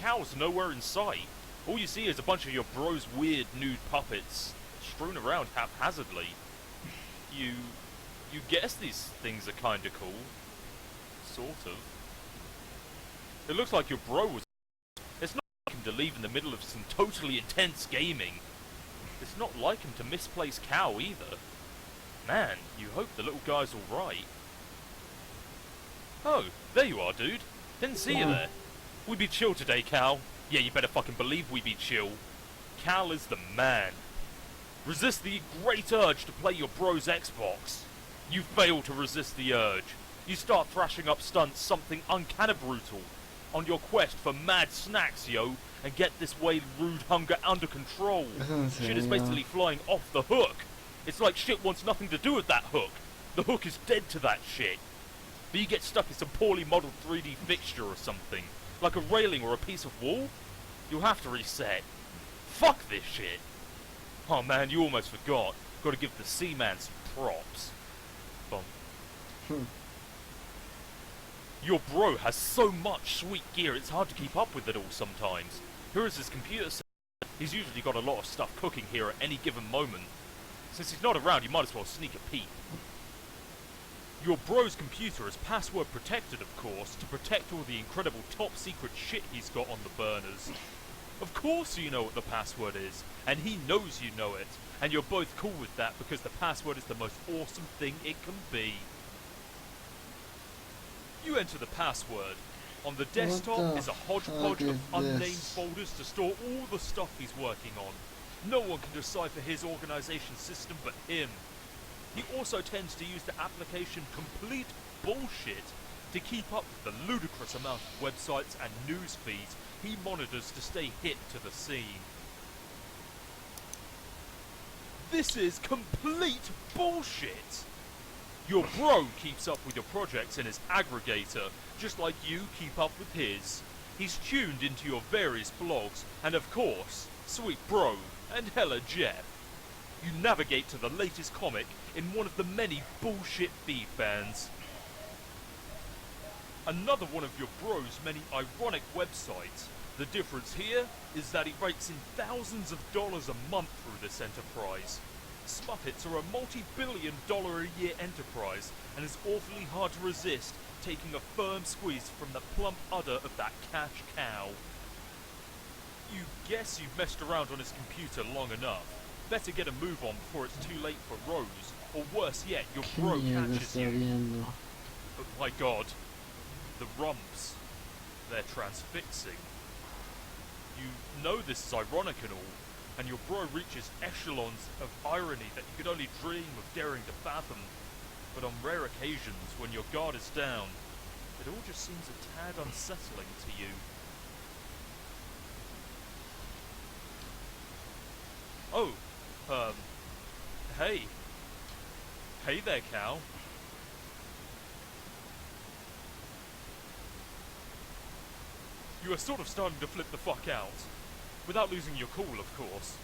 Cal's nowhere in sight. All you see is a bunch of your bro's weird nude puppets strewn around haphazardly. You guess these things are kinda cool. Sort of. It looks like your bro was... It's not like him to leave in the middle of some totally intense gaming. It's not like him to misplace Cal either. Man, you hope the little guy's alright. Oh, there you are, dude. Didn't see you there. We be chill today, Cal. Yeah, you better fucking believe we be chill. Cal is the man. Resist the great urge to play your bro's Xbox. You fail to resist the urge. You start thrashing up stunts, something uncanny brutal. On your quest for mad snacks, yo, and get this way rude hunger under control. Shit is basically flying off the hook. It's like shit wants nothing to do with that hook. The hook is dead to that shit. But you get stuck in some poorly modelled 3D fixture or something, like a railing or a piece of wall. You'll have to reset. Fuck this shit. Oh man, you almost forgot. Gotta give the Seaman some props. Bum. Your bro has so much sweet gear, it's hard to keep up with it all sometimes. Here is his computer set. He's usually got a lot of stuff cooking here at any given moment. Since he's not around, you might as well sneak a peek. Your bro's computer is password protected, of course, to protect all the incredible top secret shit he's got on the burners. Of course you know what the password is, and he knows you know it, and you're both cool with that because the password is the most awesome thing it can be. You enter the password. On the desktop is a hodgepodge of unnamed folders to store all the stuff he's working on. No one can decipher his organization system but him. He also tends to use the application Complete Bullshit to keep up with the ludicrous amount of websites and news feeds he monitors to stay hip to the scene. This is complete bullshit! Your bro keeps up with your projects in his aggregator, just like you keep up with his. He's tuned into your various blogs, and of course, Sweet Bro and Hella Jeff. You navigate to the latest comic in one of the many bullshit feed bands. Another one of your bro's many ironic websites. The difference here is that he rakes in thousands of dollars a month through this enterprise. Smuppets are a multi-billion-dollar-a-year enterprise, and it's awfully hard to resist taking a firm squeeze from the plump udder of that cash cow. You guess you've messed around on his computer long enough. Better get a move on before it's too late for Rose, or worse yet, your bro catches you. But my god, the rumps, they're transfixing. You know this is ironic and all, and your bro reaches echelons of irony that you could only dream of daring to fathom. But on rare occasions, when your guard is down, it all just seems a tad unsettling to you. Oh, hey. Hey there, cow. You are sort of starting to flip the fuck out. Without losing your cool, of course.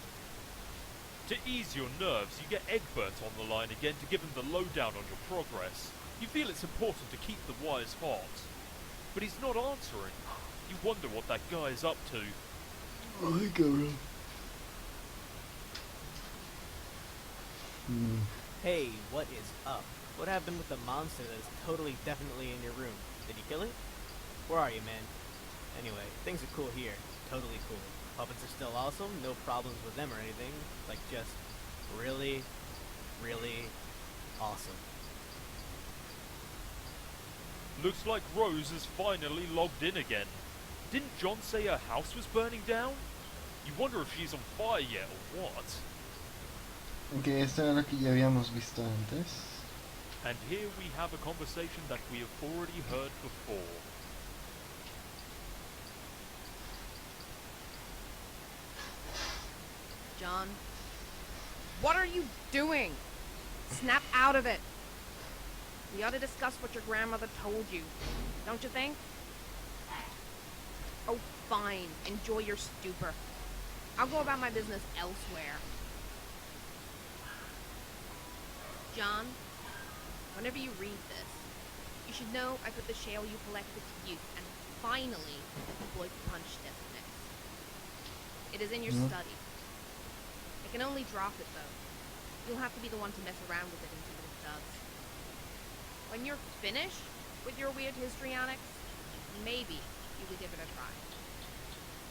To ease your nerves, you get Egbert on the line again to give him the lowdown on your progress. You feel it's important to keep the wires hot. But he's not answering. You wonder what that guy is up to. Ay, cabrón. Hey, what is up? What happened with the monster that is totally definitely in your room? Did you kill it? Where are you, man? Anyway, things are cool here. Totally cool. Puppets are still awesome, no problems with them or anything. Like, just really, really awesome. Looks like Rose has finally logged in again. Didn't John say her house was burning down? You wonder if she's on fire yet or what? Ok, esto era lo que ya habíamos visto antes. And here we have a conversation that we have already heard before. John, what are you doing? Snap out of it. We ought to discuss what your grandmother told you, don't you think? Oh, fine. Enjoy your stupor. I'll go about my business elsewhere. John, whenever you read this, you should know I put the shale you collected to use and finally deployed punch techniques. It is in your study. I can only drop it though. You'll have to be the one to mess around with it and see what it does. When you're finished with your weird histrionics, maybe you could give it a try.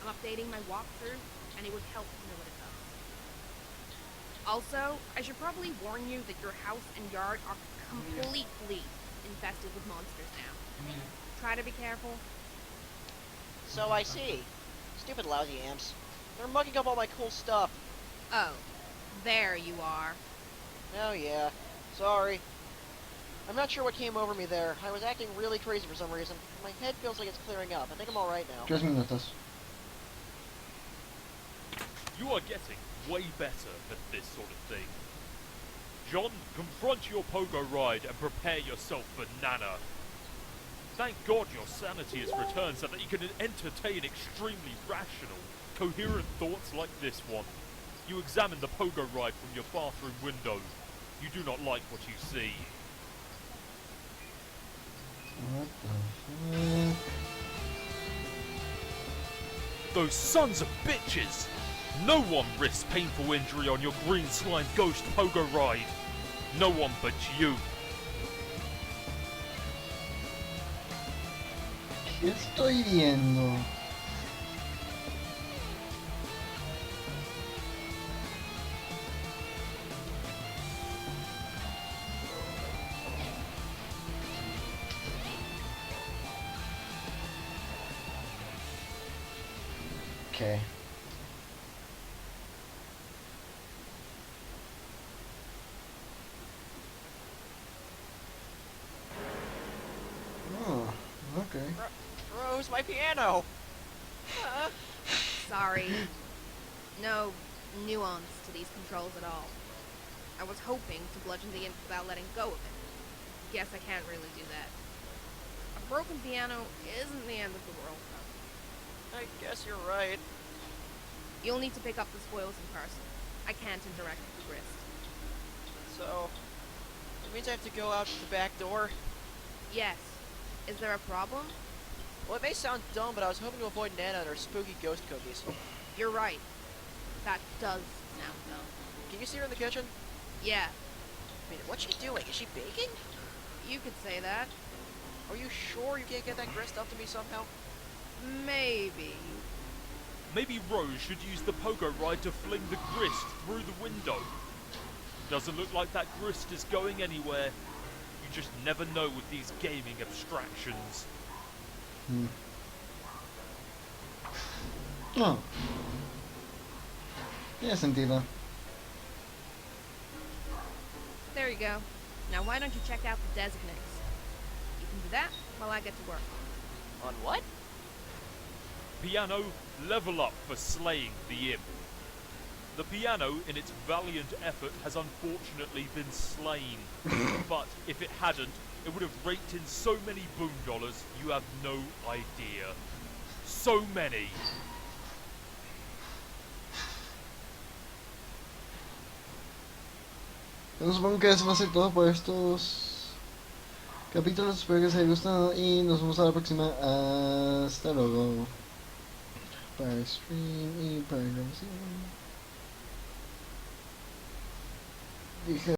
I'm updating my walkthrough, and it would help to know what it does. Also, I should probably warn you that your house and yard are completely infested with monsters now. Try to be careful. So I see. Stupid lousy amps. They're mucking up all my cool stuff. Oh, there you are. Oh yeah. Sorry. I'm not sure what came over me there. I was acting really crazy for some reason. My head feels like it's clearing up. I think I'm alright now. 3 minutos. You are getting way better at this sort of thing. John, confront your pogo ride and prepare yourself for Nana. Thank God your sanity has returned so that you can entertain extremely rational, coherent thoughts like this one. You examine the pogo ride from your bathroom window. You do not like what you see. What the fuck? Those sons of bitches! No one risks painful injury on your green slime ghost pogo ride. No one but you. ¿Qué estoy viendo? Okay. Oh, okay. Rose, my piano! Sorry. No nuance to these controls at all. I was hoping to bludgeon the imp without letting go of it. Guess I can't really do that. A broken piano isn't the end of the world, though. I guess you're right. You'll need to pick up the spoils in person. I can't interact with the grist. So, it means I have to go out the back door? Yes. Is there a problem? Well, it may sound dumb, but I was hoping to avoid Nana and her spooky ghost cookies. You're right. That does sound dumb. Can you see her in the kitchen? Yeah, Wait, what's she doing? Is she baking? you could say that. Are you sure you can't get that grist up to me somehow? Maybe. Maybe Rose should use the pogo ride to fling the grist through the window. Doesn't look like that grist is going anywhere. You just never know with these gaming abstractions. Oh. Tiene sentido. There you go. Now why don't you check out the designates? You can do that while I get to work. On what? Piano, level up for slaying the imp. The piano, in its valiant effort, has unfortunately been slain. But if it hadn't, it would have raked in so many boom dollars you have no idea. So many. Yo supongo que eso va a ser todo por estos capítulos. Espero que les haya gustado y nos vemos a la próxima. Hasta luego. Para stream y para grabación. Dije